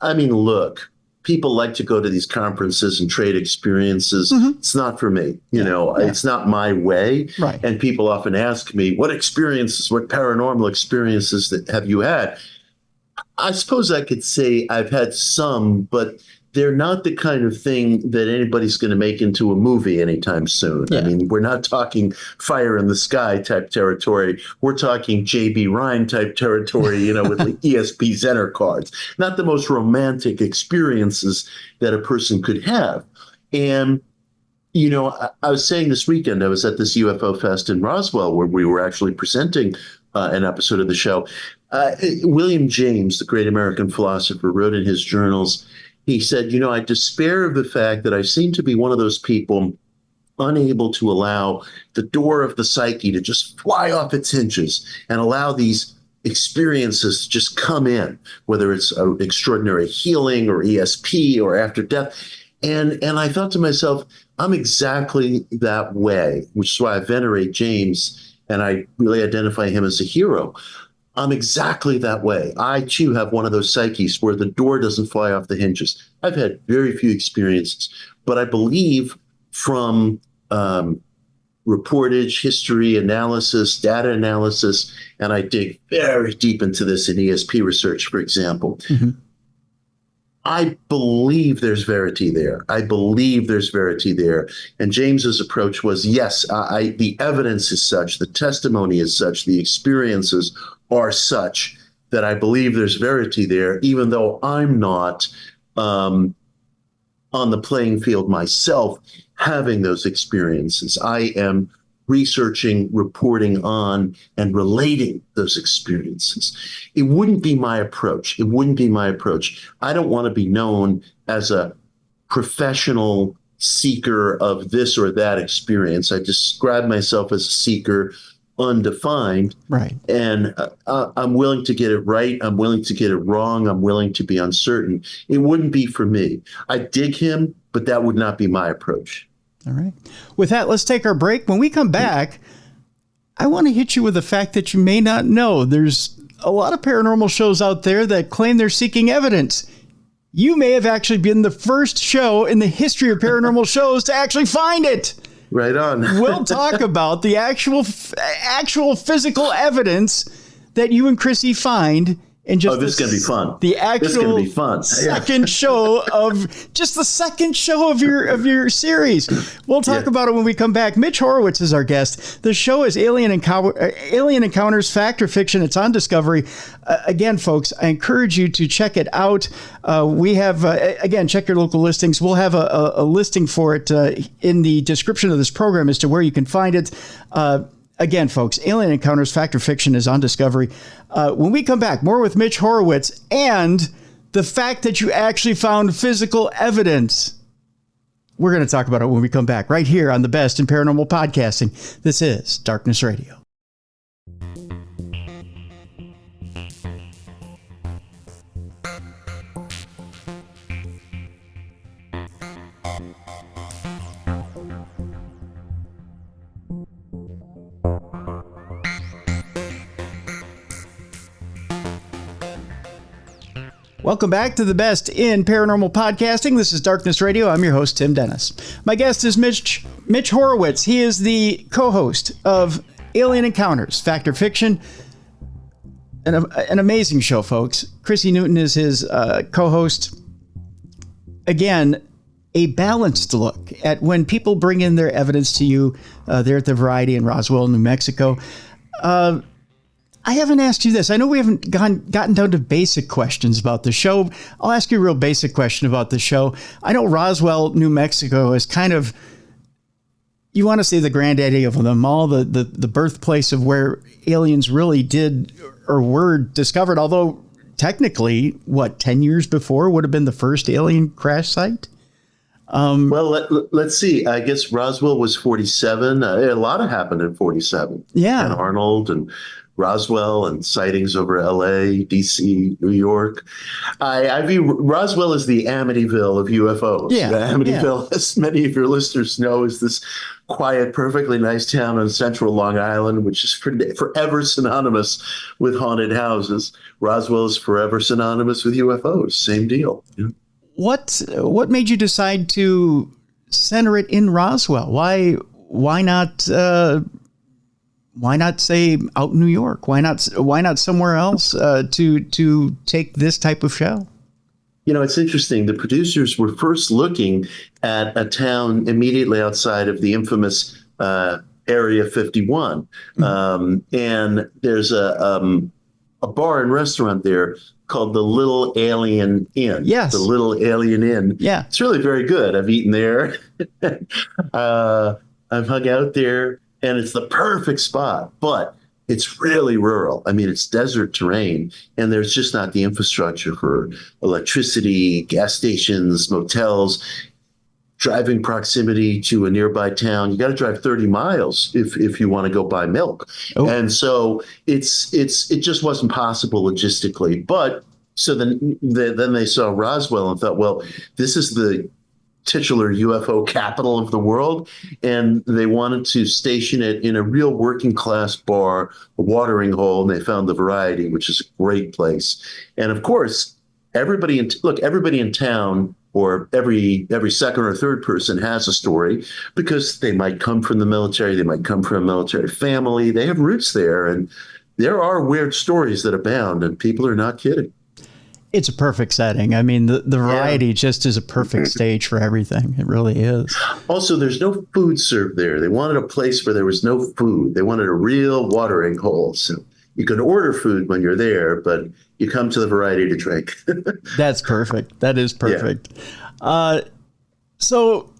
Look, people like to go to these conferences and trade experiences. Mm-hmm. It's not for me. It's not my way. Right. And people often ask me, what paranormal experiences have you had? I suppose I could say I've had some, but they're not the kind of thing that anybody's going to make into a movie anytime soon. Yeah. I mean, we're not talking fire in the sky type territory. We're talking J.B. Ryan type territory, with the ESP Zener cards. Not the most romantic experiences that a person could have. And, I was saying this weekend, I was at this UFO Fest in Roswell where we were actually presenting an episode of the show. William James, the great American philosopher, wrote in his journals, he said, I despair of the fact that I seem to be one of those people unable to allow the door of the psyche to just fly off its hinges and allow these experiences to just come in, whether it's extraordinary healing or ESP or after death. And I thought to myself, I'm exactly that way, which is why I venerate James and I really identify him as a hero. I'm exactly that way. I, too, have one of those psyches where the door doesn't fly off the hinges. I've had very few experiences, but I believe from reportage, history analysis, data analysis, and I dig very deep into this in ESP research, for example. Mm-hmm. I believe there's verity there. And James's approach was, yes, the evidence is such, the testimony is such, the experiences are such that I believe there's verity there, even though I'm not on the playing field myself having those experiences. I am researching, reporting on, and relating those experiences. It wouldn't be my approach. I don't want to be known as a professional seeker of this or that experience. I describe myself as a seeker, undefined. Right. And I'm willing to get it right. I'm willing to get it wrong. I'm willing to be uncertain. It wouldn't be for me. I dig him, but that would not be my approach. All right. With that, let's take our break. When we come back, I want to hit you with the fact that you may not know. There's a lot of paranormal shows out there that claim they're seeking evidence. You may have actually been the first show in the history of paranormal shows to actually find it. Right on. We'll talk about the actual physical evidence that you and Chrissy find. And just this is going to be fun. The actual second show of your series. We'll talk about it when we come back. Mitch Horowitz is our guest. The show is Alien Encounters Fact or Fiction. It's on Discovery. Again, folks, I encourage you to check it out. We have, again, check your local listings. We'll have a listing for it in the description of this program as to where you can find it. Again, folks, Alien Encounters Fact or Fiction is on Discovery. When we come back, more with Mitch Horowitz and the fact that you actually found physical evidence. We're going to talk about it when we come back right here on the best in paranormal podcasting. This is Darkness Radio. Welcome back to the best in paranormal podcasting. This is Darkness Radio. I'm your host, Tim Dennis. My guest is Mitch Horowitz. He is the co-host of Alien Encounters, Fact or Fiction. An amazing show, folks. Chrissy Newton is his co-host. Again, a balanced look at when people bring in their evidence to you. There at the Variety in Roswell, New Mexico. I haven't asked you this. I know we haven't gotten down to basic questions about the show. I'll ask you a real basic question about the show. I know Roswell, New Mexico is kind of, you want to say the granddaddy of them all, the birthplace of where aliens really did or were discovered. Although technically, 10 years before would have been the first alien crash site? Well, let's see. I guess Roswell was 47. A lot happened in 47. Yeah. And Arnold and Roswell and sightings over L.A., D.C., New York. I view Roswell as the Amityville of UFOs. Yeah, Amityville, as many of your listeners know, is this quiet, perfectly nice town on central Long Island, which is forever synonymous with haunted houses. Roswell is forever synonymous with UFOs. Same deal. Yeah. What made you decide to center it in Roswell? Why not say out in New York? Why not somewhere else to take this type of show? You know, it's interesting. The producers were first looking at a town immediately outside of the infamous Area 51. And there's a bar and restaurant there called the Little Alien Inn. Yes. The Little Alien Inn. Yeah. It's really very good. I've eaten there. I've hung out there. And it's the perfect spot, but it's really rural. I mean, it's desert terrain, and there's just not the infrastructure for electricity, gas stations, motels, driving proximity to a nearby town. You got to drive 30 miles if you want to go buy milk. Oh. And so it just wasn't possible logistically. But so then they saw Roswell and thought, well, this is the titular UFO capital of the world, and they wanted to station it in a real working class bar, a watering hole, and they found the Variety, which is a great place. And of course, everybody in town, or every second or third person has a story, because they might come from the military, they might come from a military family, they have roots there, and there are weird stories that abound, and people are not kidding. It's a perfect setting. I mean, the Variety just is a perfect stage for everything. It really is. Also, there's no food served there. They wanted a place where there was no food. They wanted a real watering hole. So you can order food when you're there, but you come to the Variety to drink. That's perfect. That is perfect. Yeah. So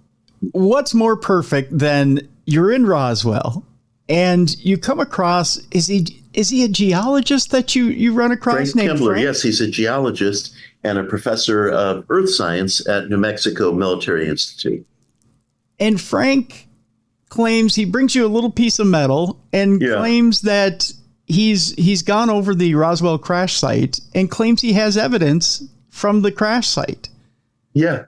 what's more perfect than you're in Roswell and you come across, is he a geologist that you run across? Frank Kimbler, yes, he's a geologist and a professor of earth science at New Mexico Military Institute. And Frank claims he brings you a little piece of metal and claims that he's gone over the Roswell crash site and claims he has evidence from the crash site. Yeah.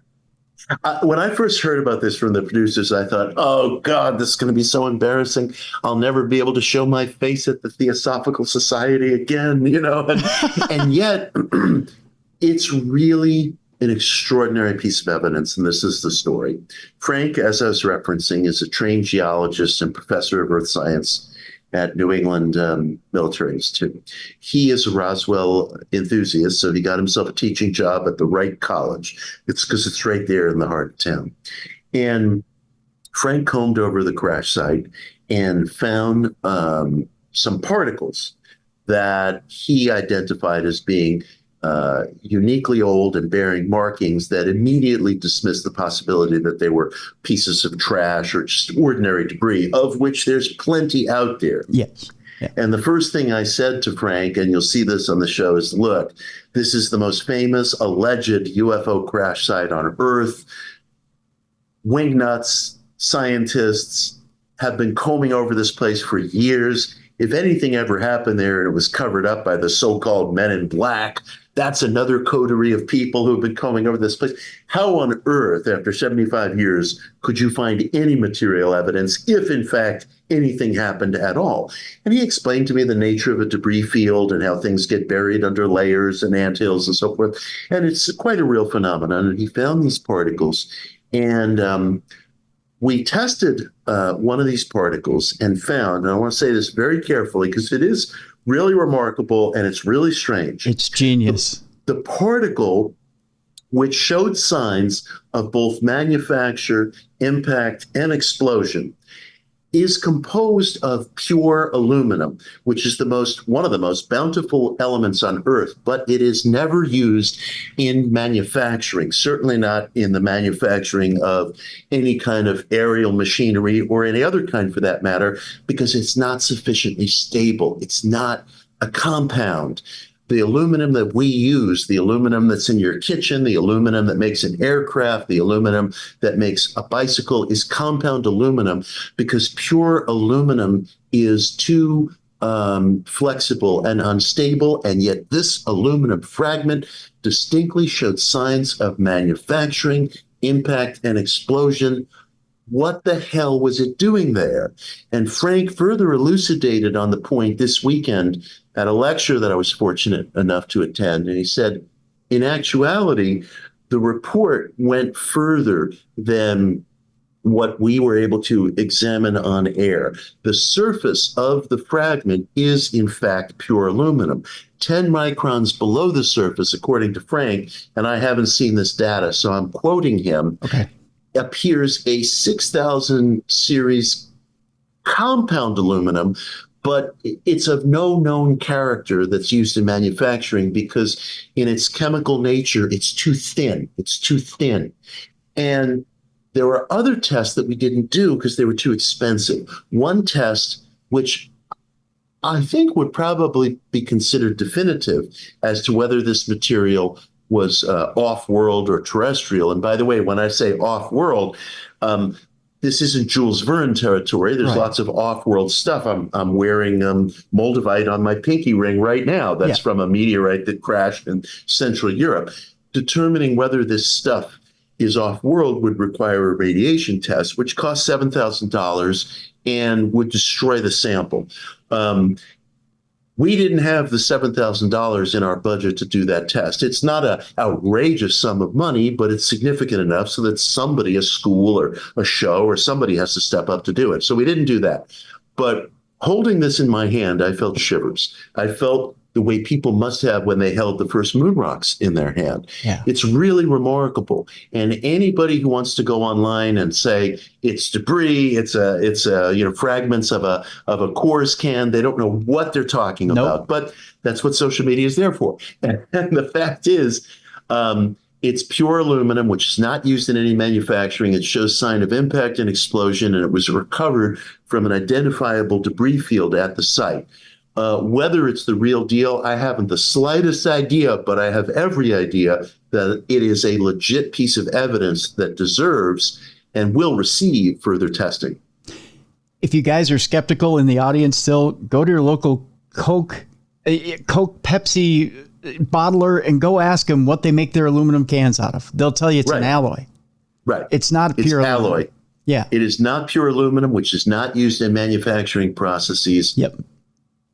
When I first heard about this from the producers, I thought, oh, God, this is going to be so embarrassing. I'll never be able to show my face at the Theosophical Society again, you know. And yet, it's really an extraordinary piece of evidence, and this is the story. Frank, as I was referencing, is a trained geologist and professor of earth science at New England Military Institute. He is a Roswell enthusiast, so he got himself a teaching job at the Wright College. It's because it's right there in the heart of town. And Frank combed over the crash site and found some particles that he identified as being uniquely old and bearing markings that immediately dismissed the possibility that they were pieces of trash or just ordinary debris, of which there's plenty out there. Yes. Yeah. And the first thing I said to Frank, and you'll see this on the show, is, look, this is the most famous alleged UFO crash site on Earth. Wingnuts, scientists have been combing over this place for years. If anything ever happened there and it was covered up by the so-called men in black, That's another coterie of people who've been coming over this place. How on earth, after 75 years, could you find any material evidence if, in fact, anything happened at all? And he explained to me the nature of a debris field and how things get buried under layers and anthills and so forth. And it's quite a real phenomenon. And he found these particles. And we tested one of these particles and found, and I want to say this very carefully because it is really remarkable and it's really strange. It's genius. The particle, which showed signs of both manufacture, impact, and explosion, is composed of pure aluminum, which is one of the most bountiful elements on Earth, but it is never used in manufacturing, certainly not in the manufacturing of any kind of aerial machinery or any other kind for that matter, because it's not sufficiently stable. It's not a compound. The aluminum that we use, the aluminum that's in your kitchen, the aluminum that makes an aircraft, the aluminum that makes a bicycle is compound aluminum because pure aluminum is too flexible and unstable. And yet this aluminum fragment distinctly showed signs of manufacturing, impact, and explosion. What the hell was it doing there? And Frank further elucidated on the point this weekend at a lecture that I was fortunate enough to attend. And he said, in actuality, the report went further than what we were able to examine on air. The surface of the fragment is, in fact, pure aluminum. 10 microns below the surface, according to Frank, and I haven't seen this data, so I'm quoting him. Okay. Appears a 6000 series compound aluminum, but it's of no known character that's used in manufacturing because in its chemical nature, it's too thin. It's too thin. And there were other tests that we didn't do because they were too expensive. One test, which I think would probably be considered definitive as to whether this material was off-world or terrestrial. And by the way, when I say off-world, this isn't Jules Verne territory. There's lots of off-world stuff. I'm wearing moldavite on my pinky ring right now. That's from a meteorite that crashed in Central Europe. Determining whether this stuff is off-world would require a radiation test, which costs $7,000 and would destroy the sample. We didn't have the $7,000 in our budget to do that test. It's not an outrageous sum of money, but it's significant enough so that somebody, a school or a show or somebody has to step up to do it. So we didn't do that. But holding this in my hand, I felt shivers. I felt the way people must have when they held the first moon rocks in their hand. Yeah. It's really remarkable. And anybody who wants to go online and say it's debris, it's fragments of a Coors can, they don't know what they're talking about. But that's what social media is there for. And the fact is, it's pure aluminum, which is not used in any manufacturing. It shows sign of impact and explosion, and it was recovered from an identifiable debris field at the site. Whether it's the real deal, I haven't the slightest idea, but I have every idea that it is a legit piece of evidence that deserves and will receive further testing. If you guys are skeptical in the audience still, go to your local Coke, Pepsi bottler and go ask them what they make their aluminum cans out of. They'll tell you it's an alloy. Right. It's not pure aluminum. Alloy. Yeah. It is not pure aluminum, which is not used in manufacturing processes. Yep.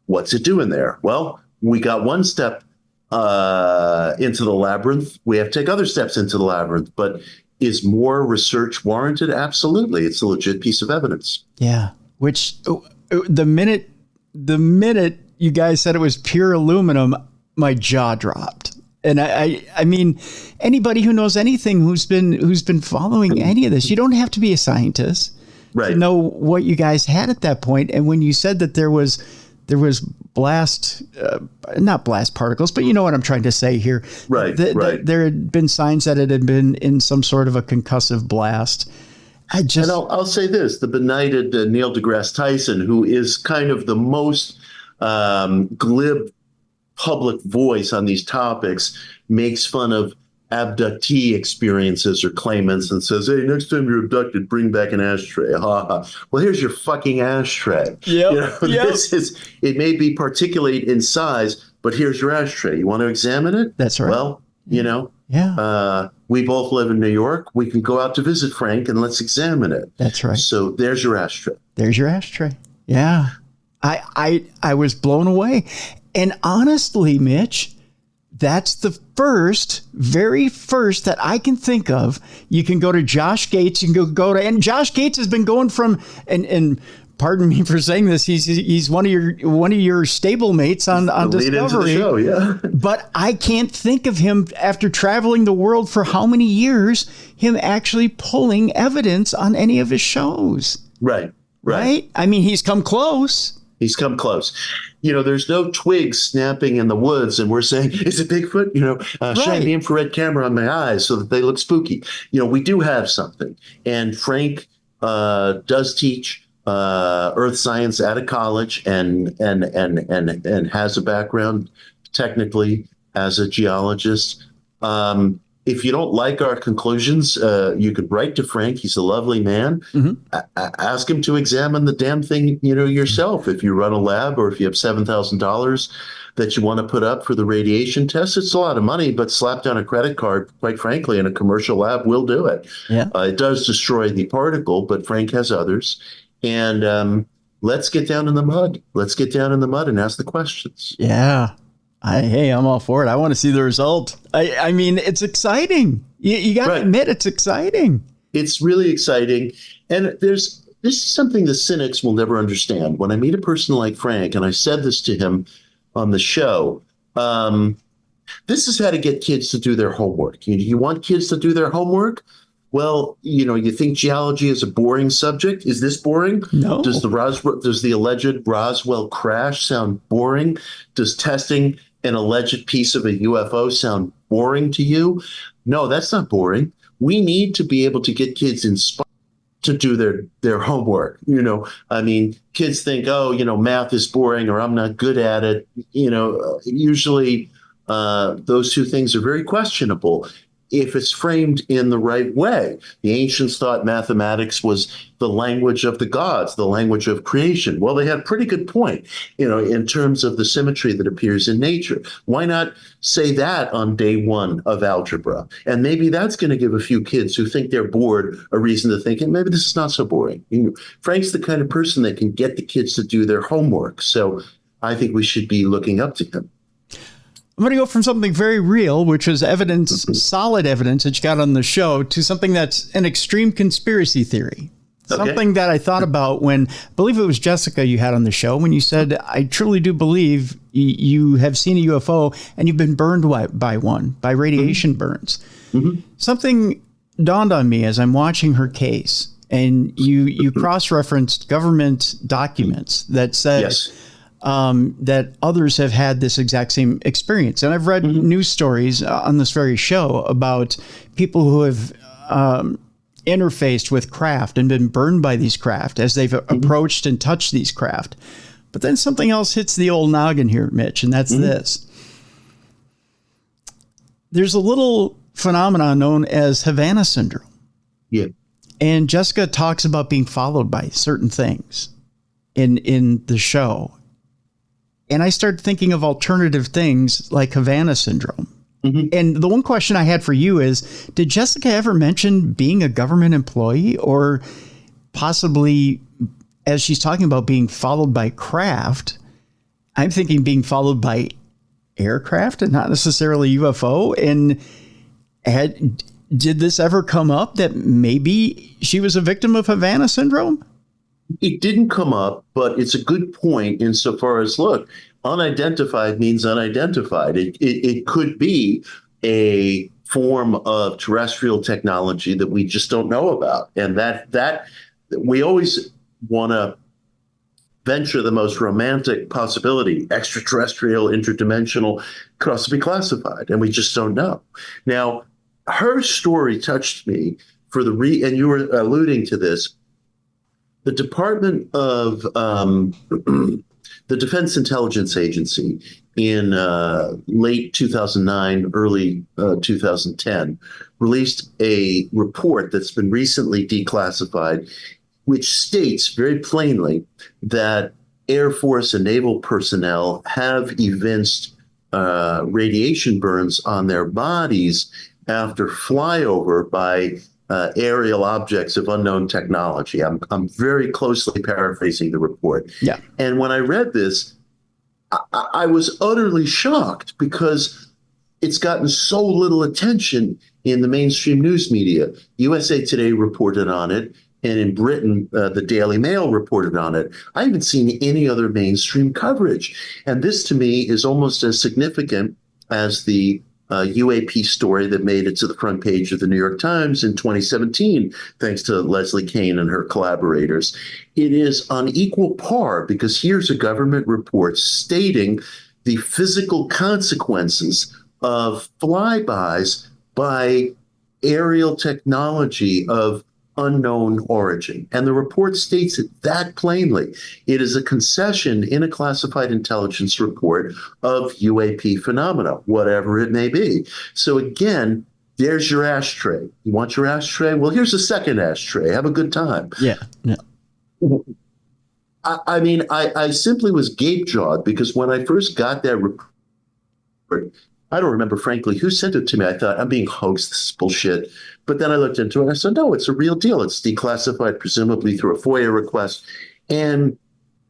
What's it doing there? Well, we got one step into the labyrinth. We have to take other steps into the labyrinth. But is more research warranted? Absolutely. It's a legit piece of evidence. Yeah. Which the minute you guys said it was pure aluminum, my jaw dropped. And I mean, anybody who knows anything, who's been following any of this, you don't have to be a scientist to know what you guys had at that point. And when you said that there was not blast particles, but you know what I'm trying to say here. Right. There had been signs that it had been in some sort of a concussive blast. And I'll say this: the benighted Neil deGrasse Tyson, who is kind of the most glib public voice on these topics, makes fun of abductee experiences or claimants and says, "Hey, next time you're abducted, bring back an ashtray." Ha ha. Well, here's your fucking ashtray. Yep. This is, it may be particulate in size, but here's your ashtray. You want to examine it? That's right. Well, we both live in New York. We can go out to visit Frank and let's examine it. That's right. So there's your ashtray. There's your ashtray. Yeah. I was blown away. And honestly, Mitch, that's the very first that I can think of. You can go to Josh Gates. You can and Josh Gates has been going from, and pardon me for saying this, he's one of your stablemates on Discovery. Lead into the show, yeah. But I can't think of him, after traveling the world for how many years, him actually pulling evidence on any of his shows. Right. I mean, he's come close. There's no twigs snapping in the woods and we're saying, is it Bigfoot? Shine the infrared camera on my eyes so that they look spooky. We do have something. And Frank does teach earth science at a college and has a background technically as a geologist. If you don't like our conclusions, you could write to Frank. He's a lovely man. Ask him to examine the damn thing, yourself. If you run a lab or if you have $7,000 that you want to put up for the radiation test, it's a lot of money, but slap down a credit card, quite frankly, in a commercial lab will do it. Yeah. It does destroy the particle, but Frank has others. And let's get down in the mud. Let's get down in the mud and ask the questions. Yeah. I'm all for it. I want to see the result. I mean, it's exciting. You got to admit, it's exciting. It's really exciting. And this is something the cynics will never understand. When I meet a person like Frank, and I said this to him on the show, this is how to get kids to do their homework. You want kids to do their homework? Well, you think geology is a boring subject. Is this boring? No. Does the alleged Roswell crash sound boring? Does testing an alleged piece of a UFO sound boring to you? No, that's not boring. We need to be able to get kids inspired to do their homework. Kids think, math is boring or I'm not good at it. Usually those two things are very questionable if it's framed in the right way. The ancients thought mathematics was the language of the gods, the language of creation. Well, they had a pretty good point, in terms of the symmetry that appears in nature. Why not say that on day one of algebra? And maybe that's going to give a few kids who think they're bored a reason to think, maybe this is not so boring. Frank's the kind of person that can get the kids to do their homework. So I think we should be looking up to him. I'm going to go from something very real, which is evidence, solid evidence that you got on the show, to something that's an extreme conspiracy theory. Okay. Something that I thought about when, I believe it was Jessica you had on the show, when you said, I truly do believe you have seen a UFO and you've been burned by one, by radiation burns. Something dawned on me as I'm watching her case, and you cross-referenced government documents that said that others have had this exact same experience. And I've read news stories on this very show about people who have interfaced with craft and been burned by these craft as they've approached and touched these craft. But then something else hits the old noggin here, Mitch, and that's this. There's a little phenomenon known as Havana syndrome. Yeah. And Jessica talks about being followed by certain things in the show. And I started thinking of alternative things like Havana syndrome. And the one question I had for you is, did Jessica ever mention being a government employee, or possibly, as she's talking about being followed by craft, I'm thinking being followed by aircraft and not necessarily UFO? And did this ever come up that maybe she was a victim of Havana syndrome? It didn't come up, but it's a good point insofar as, look, unidentified means unidentified. It could be a form of terrestrial technology that we just don't know about. And that we always want to venture the most romantic possibility, extraterrestrial, interdimensional, could also be classified, and we just don't know. Now, her story touched me for and you were alluding to this. The Department of the Defense Intelligence Agency in late 2009, early 2010, released a report that's been recently declassified, which states very plainly that Air Force and naval personnel have evinced radiation burns on their bodies after flyover by aerial objects of unknown technology. I'm very closely paraphrasing the report. Yeah. And when I read this, I was utterly shocked because it's gotten so little attention in the mainstream news media. USA Today reported on it, and in Britain, the Daily Mail reported on it. I haven't seen any other mainstream coverage. And this, to me, is almost as significant as the UAP story that made it to the front page of the New York Times in 2017, thanks to Leslie Kean and her collaborators. It is on equal par because here's a government report stating the physical consequences of flybys by aerial technology of unknown origin. And the report states it that plainly. It is a concession in a classified intelligence report of UAP phenomena, whatever it may be. So again, there's your ashtray. You want your ashtray? Well, here's a second ashtray. Have a good time. Yeah. I mean, I simply was gape-jawed because when I first got that report, I don't remember, frankly, who sent it to me. I thought, I'm being hoaxed. This is bullshit. But then I looked into it and I said, no, it's a real deal. It's declassified, presumably through a FOIA request. And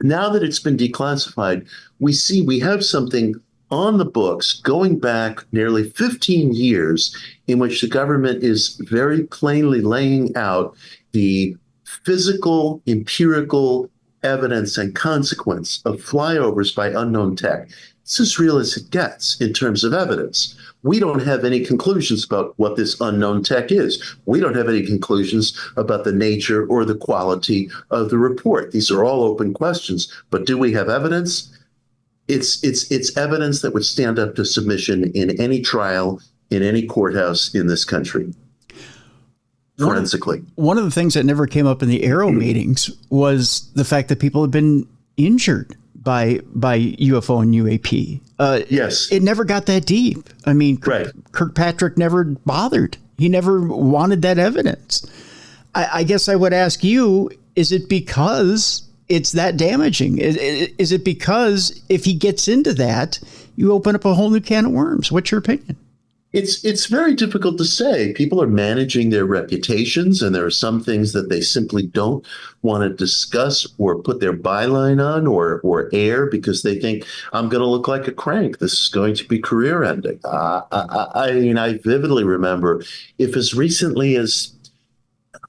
now that it's been declassified, we have something on the books going back nearly 15 years in which the government is very plainly laying out the physical, empirical evidence and consequence of flyovers by unknown tech. It's as real as it gets in terms of evidence. We don't have any conclusions about what this unknown tech is. We don't have any conclusions about the nature or the quality of the report. These are all open questions. But do we have evidence? It's evidence that would stand up to submission in any trial, in any courthouse in this country, forensically. One of the things that never came up in the Aero meetings was the fact that people have been injured by UFO and UAP. Yes. It never got that deep. I mean, right. Kirkpatrick never bothered. He never wanted that evidence. I guess I would ask you, is it because it's that damaging? Is it because if he gets into that, you open up a whole new can of worms? What's your opinion? It's very difficult to say. People are managing their reputations, and there are some things that they simply don't want to discuss or put their byline on or air because they think, I'm going to look like a crank. This is going to be career ending. I mean, I vividly remember if as recently as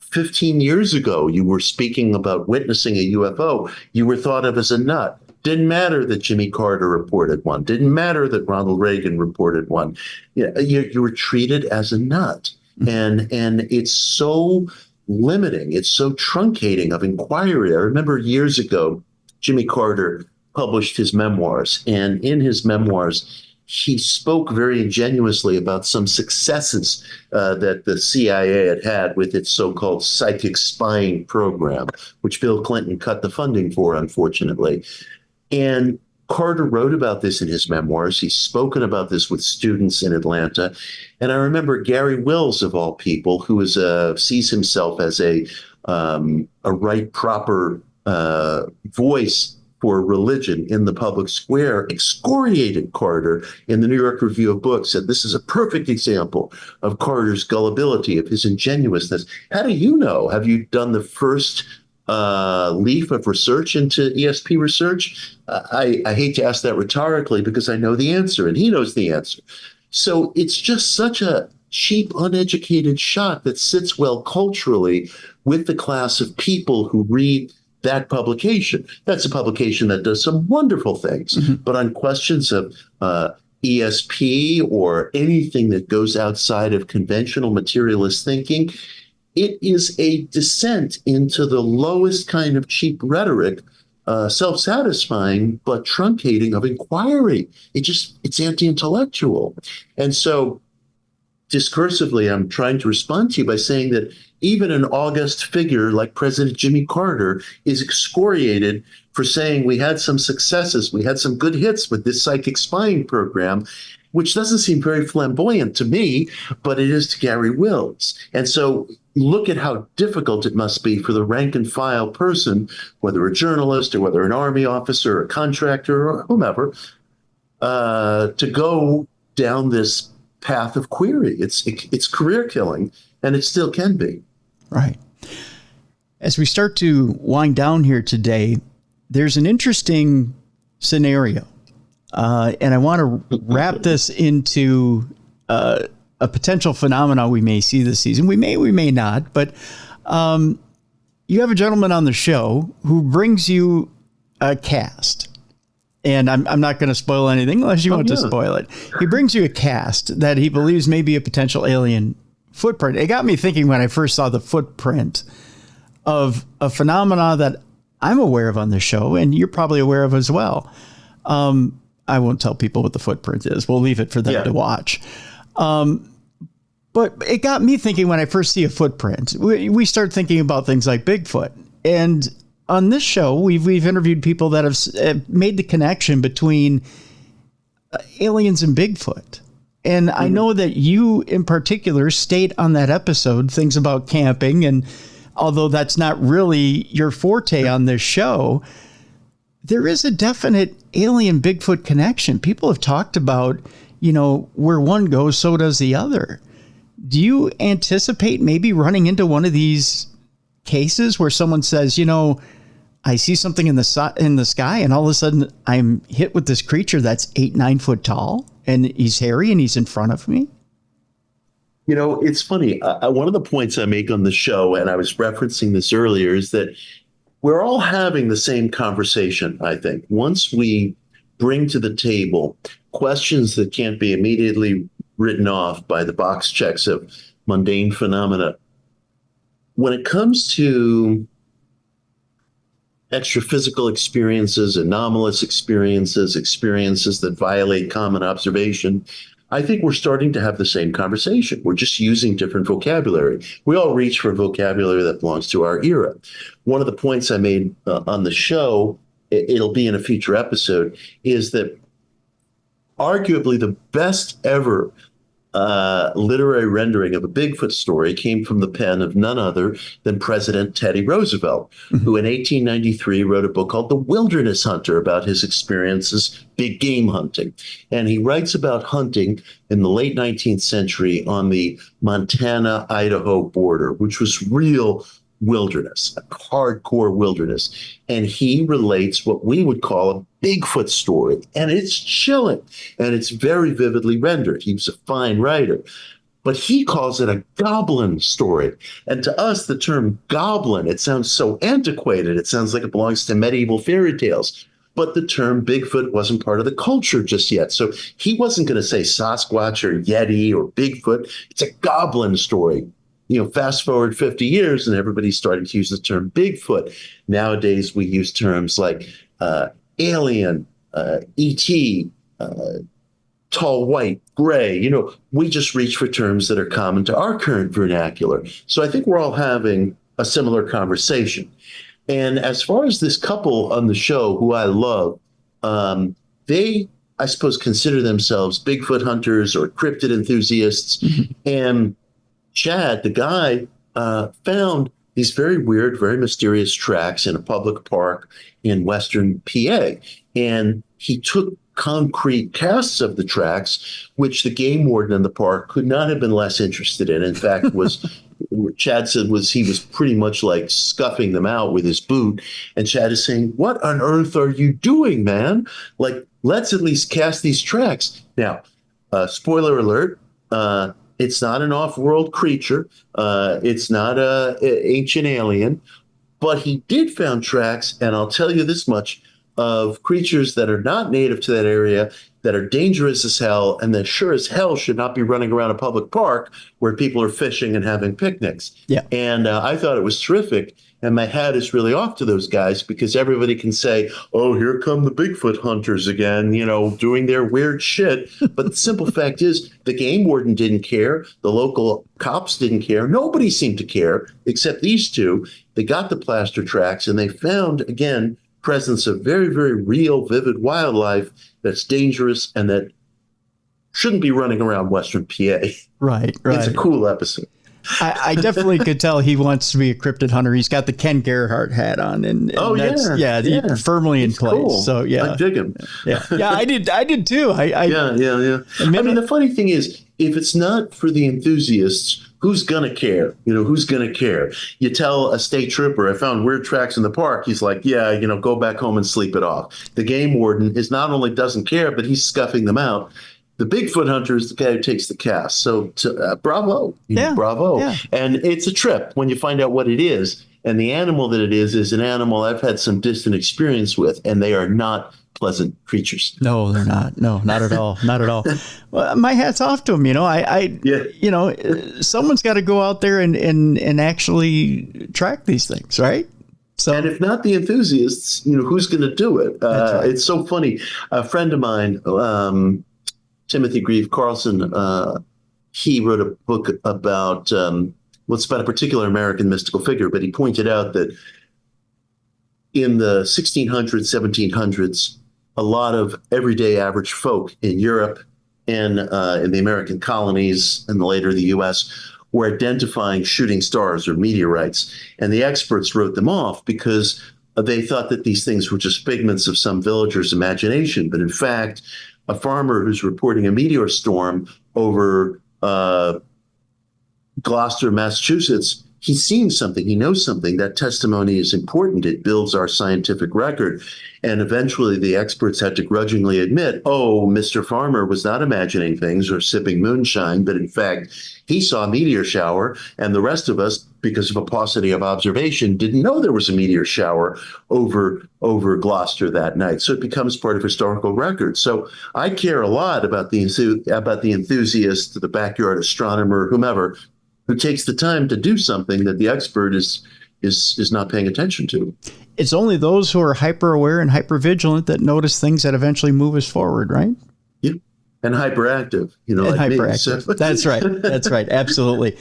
15 years ago, you were speaking about witnessing a UFO, you were thought of as a nut. Didn't matter that Jimmy Carter reported one. Didn't matter that Ronald Reagan reported one. You were treated as a nut. And it's so limiting. It's so truncating of inquiry. I remember years ago, Jimmy Carter published his memoirs. And in his memoirs, he spoke very ingenuously about some successes that the CIA had with its so-called psychic spying program, which Bill Clinton cut the funding for, unfortunately. And Carter wrote about this in his memoirs. He's spoken about this with students in Atlanta. And I remember Gary Wills, of all people, who sees himself as a right proper voice for religion in the public square, excoriated Carter in the New York Review of Books, said this is a perfect example of Carter's gullibility, of his ingenuousness. How do you know? Have you done the first leaf of research into ESP research? I hate to ask that rhetorically because I know the answer and he knows the answer. So it's just such a cheap, uneducated shot that sits well culturally with the class of people who read that publication. That's a publication that does some wonderful things, but on questions of ESP or anything that goes outside of conventional materialist thinking, it is a descent into the lowest kind of cheap rhetoric, self-satisfying, but truncating of inquiry. It's anti-intellectual. And so discursively, I'm trying to respond to you by saying that even an august figure like President Jimmy Carter is excoriated for saying we had some successes, we had some good hits with this psychic spying program, which doesn't seem very flamboyant to me, but it is to Gary Wills. And so look at how difficult it must be for the rank and file person, whether a journalist or whether an army officer or a contractor or whomever, to go down this path of query. It's career killing, and it still can be. Right. As we start to wind down here today, there's an interesting scenario, and I want to wrap this into a potential phenomenon we may see this season. We may not, but you have a gentleman on the show who brings you a cast. And I'm not going to spoil anything unless you want to spoil it. He brings you a cast that he believes may be a potential alien footprint. It got me thinking when I first saw the footprint of a phenomena that I'm aware of on the show, and you're probably aware of as well. I won't tell people what the footprint is. We'll leave it for them to watch. But it got me thinking when I first see a footprint, we start thinking about things like Bigfoot. And on this show, we've interviewed people that have made the connection between aliens and Bigfoot. And I know that you in particular state on that episode things about camping. And although that's not really your forte on this show, there is a definite alien Bigfoot connection. People have talked about, where one goes, so does the other. Do you anticipate maybe running into one of these cases where someone says, I see something in the sky, and all of a sudden I'm hit with this creature that's 8-9 foot tall, and he's hairy, and he's in front of me? It's funny. One of the points I make on the show, and I was referencing this earlier, is that we're all having the same conversation, I think. Once we bring to the table questions that can't be immediately written off by the box checks of mundane phenomena, when it comes to extraphysical experiences, anomalous experiences, experiences that violate common observation, I think we're starting to have the same conversation. We're just using different vocabulary. We all reach for vocabulary that belongs to our era. One of the points I made on the show, it'll be in a future episode, is that arguably the best ever literary rendering of a Bigfoot story came from the pen of none other than President Teddy Roosevelt, who in 1893 wrote a book called The Wilderness Hunter about his experiences big game hunting. And he writes about hunting in the late 19th century on the Montana-Idaho border, which was real wilderness, a hardcore wilderness. And he relates what we would call a Bigfoot story. And it's chilling. And it's very vividly rendered. He was a fine writer. But he calls it a goblin story. And to us, the term goblin, it sounds so antiquated. It sounds like it belongs to medieval fairy tales. But the term Bigfoot wasn't part of the culture just yet. So he wasn't going to say Sasquatch or Yeti or Bigfoot. It's a goblin story. Fast forward 50 years and everybody's starting to use the term Bigfoot. Nowadays, we use terms like alien, ET, tall, white, gray. We just reach for terms that are common to our current vernacular. So I think we're all having a similar conversation. And as far as this couple on the show, who I love, they, I suppose, consider themselves Bigfoot hunters or cryptid enthusiasts. Mm-hmm. And Chad, the guy, found these very weird, very mysterious tracks in a public park in western PA. And he took concrete casts of the tracks, which the game warden in the park could not have been less interested in. In fact, Chad said he was pretty much like scuffing them out with his boot. And Chad is saying, "What on earth are you doing, man? Like, let's at least cast these tracks." Now, spoiler alert, it's not an off-world creature. It's not an ancient alien. But he did found tracks, and I'll tell you this much, of creatures that are not native to that area, that are dangerous as hell, and that sure as hell should not be running around a public park where people are fishing and having picnics. Yeah. And I thought it was terrific. And my hat is really off to those guys, because everybody can say, "Oh, here come the Bigfoot hunters again, doing their weird shit." But the simple fact is, the game warden didn't care. The local cops didn't care. Nobody seemed to care except these two. They got the plaster tracks, and they found, again, presence of very, very real, vivid wildlife that's dangerous and that shouldn't be running around western PA. Right. It's a cool episode. I definitely could tell he wants to be a cryptid hunter. He's got the Ken Gerhardt hat on, and he's firmly in place. Cool. So I dig him. Yeah, I did too. Yeah. I mean, the funny thing is, if it's not for the enthusiasts, who's gonna care? Who's gonna care? You tell a state trooper, I found weird tracks in the park. He's like, yeah, go back home and sleep it off. The game warden is not only doesn't care, but he's scuffing them out. The Bigfoot hunter is the guy who takes the cast. So bravo. Bravo. Yeah. And it's a trip when you find out what it is. And the animal that it is an animal I've had some distant experience with, and they are not pleasant creatures. No, they're not. No, not at all. Not at all. Well, my hat's off to them. Someone's got to go out there and actually track these things, right? So, and if not the enthusiasts, who's going to do it? Right. It's so funny. A friend of mine, Timothy Grieve Carlson, he wrote a book about it's about a particular American mystical figure, but he pointed out that in the 1600s, 1700s, a lot of everyday average folk in Europe and in the American colonies and later the U.S. were identifying shooting stars or meteorites, and the experts wrote them off because they thought that these things were just figments of some villager's imagination. But in fact, a farmer who's reporting a meteor storm over Gloucester, Massachusetts, he's seen something, he knows something. That testimony is important. It builds our scientific record. And eventually the experts had to grudgingly admit, Mr. Farmer was not imagining things or sipping moonshine, but in fact, he saw a meteor shower, and the rest of us, because of a paucity of observation, didn't know there was a meteor shower over Gloucester that night. So it becomes part of historical record. So I care a lot about the enthusiast, the backyard astronomer, whomever, who takes the time to do something that the expert is not paying attention to. It's only those who are hyper aware and hyper vigilant that notice things that eventually move us forward, right? Yeah. And hyperactive, and like hyperactive. Me, so. That's right. That's right. Absolutely.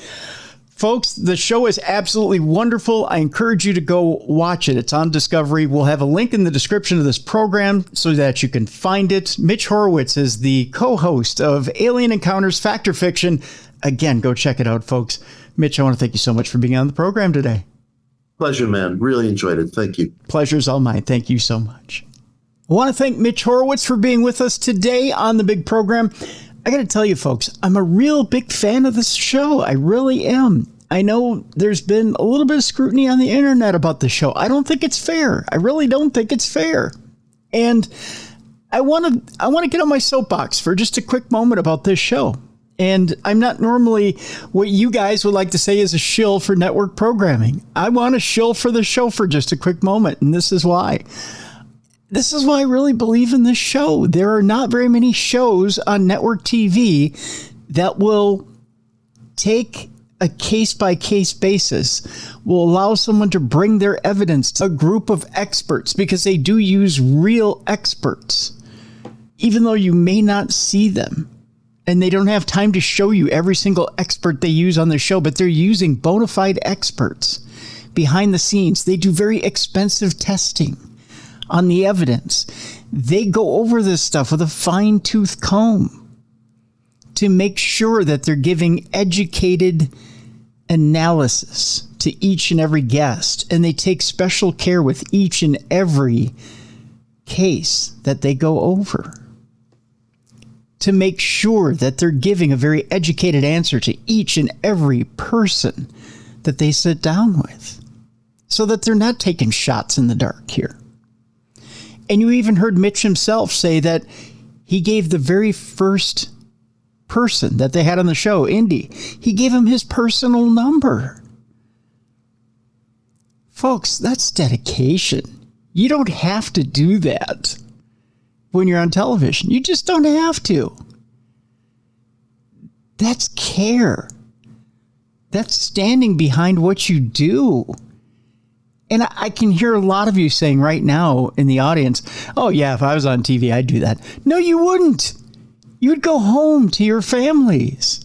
Folks, the show is absolutely wonderful. I encourage you to go watch it. It's on Discovery. We'll have a link in the description of this program so that you can find it. Mitch Horowitz is the co-host of Alien Encounters Fact or Fiction. Again, go check it out, folks. Mitch, I want to thank you so much for being on the program today. Pleasure, man. Really enjoyed it. Thank you. Pleasure's all mine. Thank you so much. I want to thank Mitch Horowitz for being with us today on the big program. I got to tell you, folks, I'm a real big fan of this show. I really am. I know there's been a little bit of scrutiny on the internet about the show. I don't think it's fair. I really don't think it's fair. And I want to get on my soapbox for just a quick moment about this show. And I'm not normally what you guys would like to say is a shill for network programming. I want to shill for the show for just a quick moment. And this is why. This is why I really believe in this show. There are not very many shows on network TV that will take a case-by-case basis, will allow someone to bring their evidence to a group of experts, because they do use real experts, even though you may not see them. And they don't have time to show you every single expert they use on the show, but they're using bona fide experts behind the scenes. They do very expensive testing on the evidence. They go over this stuff with a fine-tooth comb to make sure that they're giving educated analysis to each and every guest. And they take special care with each and every case that they go over to make sure that they're giving a very educated answer to each and every person that they sit down with, so that they're not taking shots in the dark here. And you even heard Mitch himself say that he gave the very first person that they had on the show, Indy, he gave him his personal number. Folks, that's dedication. You don't have to do that when you're on television. You just don't have to. That's care. That's standing behind what you do. And I can hear a lot of you saying right now in the audience, oh yeah, if I was on TV, I'd do that. No, you wouldn't. You would go home to your families.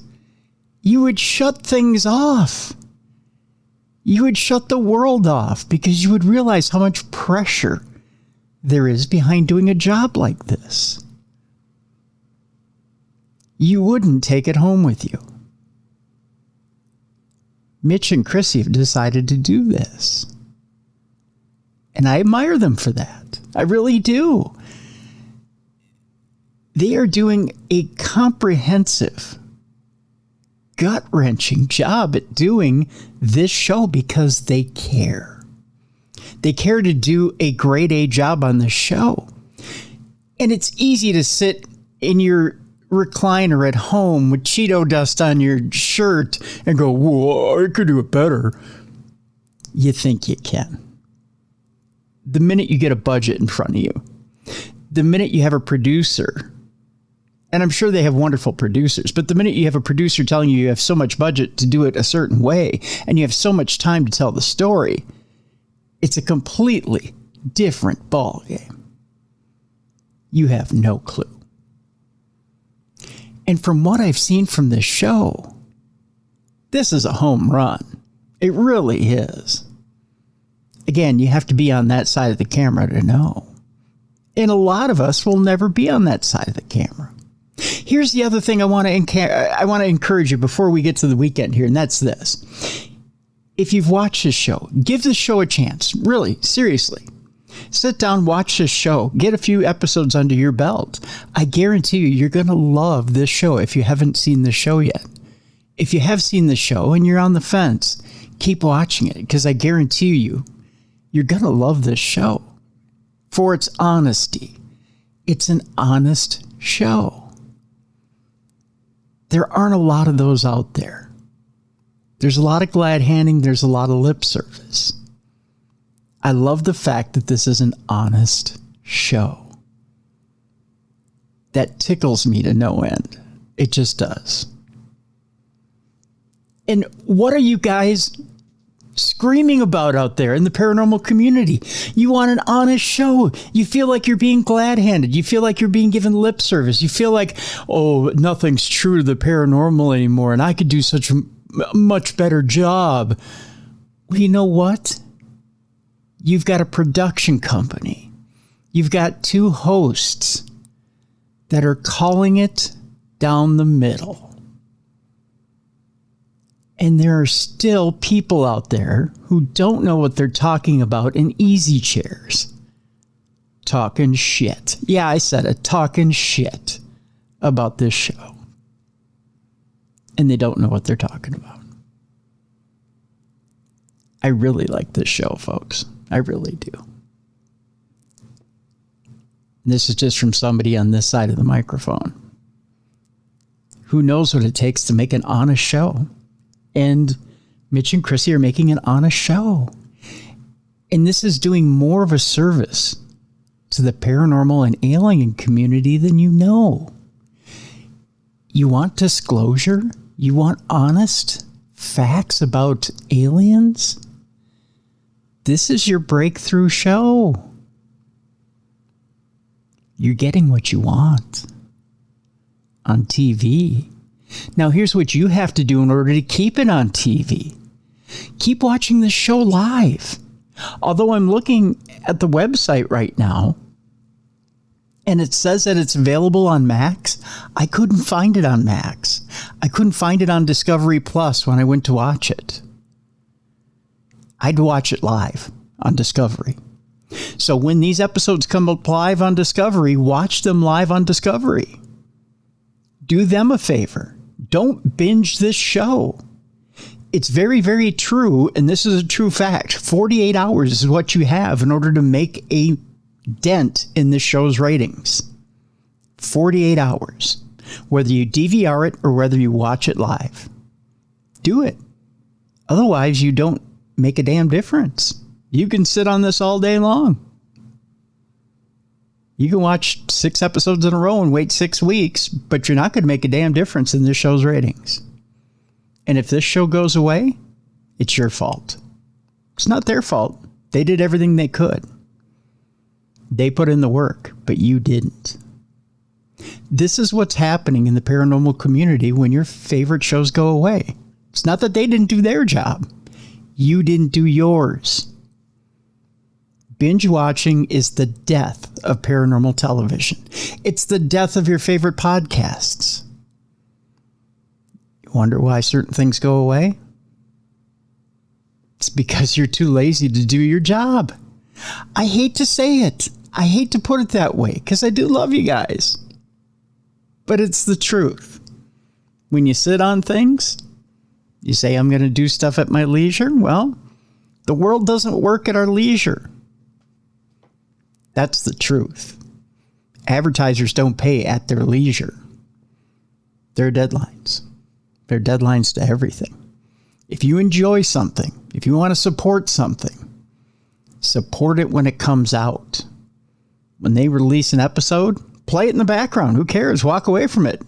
You would shut things off. You would shut the world off, because you would realize how much pressure there is behind doing a job like this. You wouldn't take it home with you. Mitch and Chrissy have decided to do this. And I admire them for that. I really do. They are doing a comprehensive, gut-wrenching job at doing this show because they care. They care to do a grade A job on the show. And it's easy to sit in your recliner at home with Cheeto dust on your shirt and go, whoa, I could do it better. You think you can. The minute you get a budget in front of you, the minute you have a producer, and I'm sure they have wonderful producers, but the minute you have a producer telling you have so much budget to do it a certain way, and you have so much time to tell the story, it's a completely different ballgame. You have no clue. And from what I've seen from this show, this is a home run. It really is. Again, you have to be on that side of the camera to know. And a lot of us will never be on that side of the camera. Here's the other thing I want to encourage you before we get to the weekend here, and that's this. If you've watched this show, give this show a chance. Really, seriously. Sit down, watch this show, get a few episodes under your belt. I guarantee you're going to love this show if you haven't seen the show yet. If you have seen the show and you're on the fence, keep watching it, because I guarantee you're going to love this show for its honesty. It's an honest show. There aren't a lot of those out there. There's a lot of glad handing. There's a lot of lip service. I love the fact that this is an honest show. That tickles me to no end. It just does. And what are you guys screaming about out there in the paranormal community? You want an honest show. You feel like you're being glad-handed. You feel like you're being given lip service. You feel like, oh, nothing's true to the paranormal anymore, and I could do such a much better job. Well, you know what? You've got a production company. You've got two hosts that are calling it down the middle. And there are still people out there who don't know what they're talking about in easy chairs. Talking shit. Yeah, I said it. Talking shit about this show. And they don't know what they're talking about. I really like this show, folks. I really do. And this is just from somebody on this side of the microphone who knows what it takes to make an honest show. And Mitch and Chrissy are making an honest show. And this is doing more of a service to the paranormal and alien community than you know. You want disclosure? You want honest facts about aliens? This is your breakthrough show. You're getting what you want on TV. Now, here's what you have to do in order to keep it on TV. Keep watching the show live. Although I'm looking at the website right now, and it says that it's available on Max, I couldn't find it on Max. I couldn't find it on Discovery Plus when I went to watch it. I'd watch it live on Discovery. So when these episodes come up live on Discovery, watch them live on Discovery. Do them a favor. Don't binge this show. It's very, very true, and this is a true fact. 48 hours is what you have in order to make a dent in the show's ratings. 48 hours. Whether you DVR it or whether you watch it live. Do it. Otherwise, you don't make a damn difference. You can sit on this all day long. You can watch 6 episodes in a row and wait 6 weeks, but you're not going to make a damn difference in this show's ratings. And if this show goes away, it's your fault. It's not their fault. They did everything they could. They put in the work, but you didn't. This is what's happening in the paranormal community when your favorite shows go away. It's not that they didn't do their job. You didn't do yours. Binge watching is the death of paranormal television. It's the death of your favorite podcasts. You wonder why certain things go away? because you're too lazy to do your job. I hate to say it. I hate to put it that way because I do love you guys. But it's the truth. When you sit on things, you say, I'm going to do stuff at my leisure. Well, the world doesn't work at our leisure. That's the truth. Advertisers don't pay at their leisure. There are deadlines. There are deadlines to everything. If you enjoy something, if you want to support something, support it when it comes out. When they release an episode, play it in the background. Who cares? Walk away from it.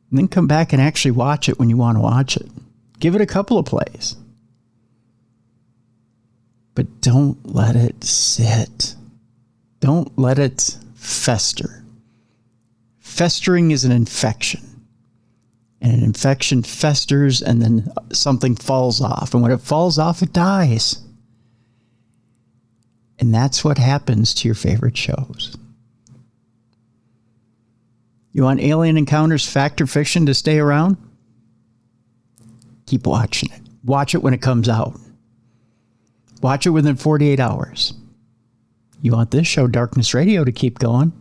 And then come back and actually watch it when you want to watch it. Give it a couple of plays. But don't let it sit. Don't let it fester. Festering is an infection. And an infection festers and then something falls off. And when it falls off, it dies. And that's what happens to your favorite shows. You want alien encounters, fact or fiction to stay around? Keep watching it. Watch it when it comes out. Watch it within 48 hours. You want this show, Darkness Radio, to keep going?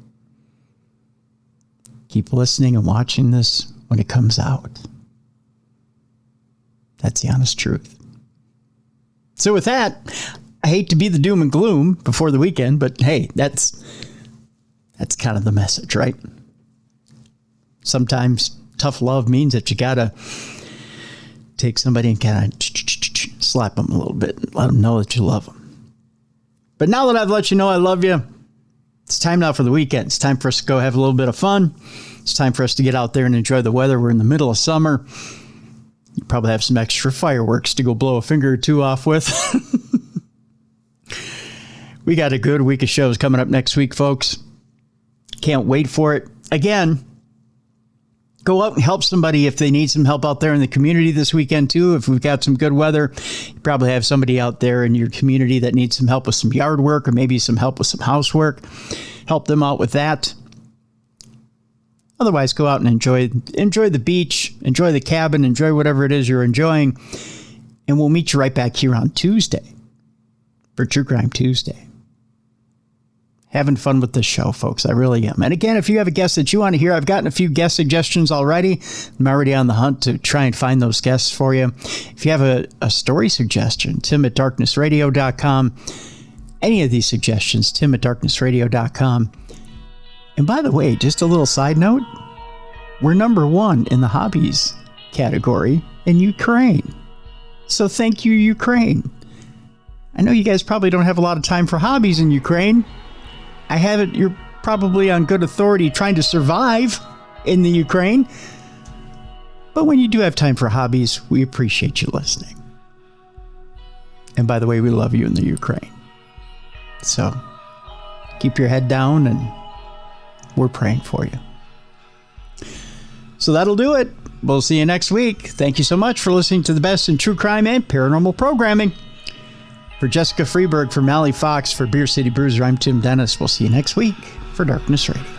Keep listening and watching this when it comes out. That's the honest truth. So with that, I hate to be the doom and gloom before the weekend, but hey, that's kind of the message, right? Sometimes tough love means that you gotta take somebody and kind of slap them a little bit and let them know that you love them. But now that I've let you know I love you, it's time now for the weekend. It's time for us to go have a little bit of fun. It's time for us to get out there and enjoy the weather. We're in the middle of summer. You probably have some extra fireworks to go blow a finger or two off with. We got a good week of shows coming up next week, folks. Can't wait for it. Again, go out and help somebody if they need some help out there in the community this weekend, too. If we've got some good weather, you probably have somebody out there in your community that needs some help with some yard work or maybe some help with some housework. Help them out with that. Otherwise, go out and enjoy the beach, enjoy the cabin, enjoy whatever it is you're enjoying. And we'll meet you right back here on Tuesday for True Crime Tuesday. Having fun with this show, folks. I really am. And again, if you have a guest that you want to hear, I've gotten a few guest suggestions already. I'm already on the hunt to try and find those guests for you. If you have a story suggestion, tim@darknessradio.com. Any of these suggestions, tim@darknessradio.com. And by the way, just a little side note, we're #1 in the hobbies category in Ukraine. So thank you, Ukraine. I know you guys probably don't have a lot of time for hobbies in Ukraine. I have it, you're probably on good authority trying to survive in the Ukraine. But when you do have time for hobbies, we appreciate you listening. And by the way, we love you in the Ukraine. So keep your head down and we're praying for you. So that'll do it. We'll see you next week. Thank you so much for listening to the best in true crime and paranormal programming. For Jessica Freeberg, for Mally Fox, for Beer City Bruiser, I'm Tim Dennis. We'll see you next week for Darkness Radio.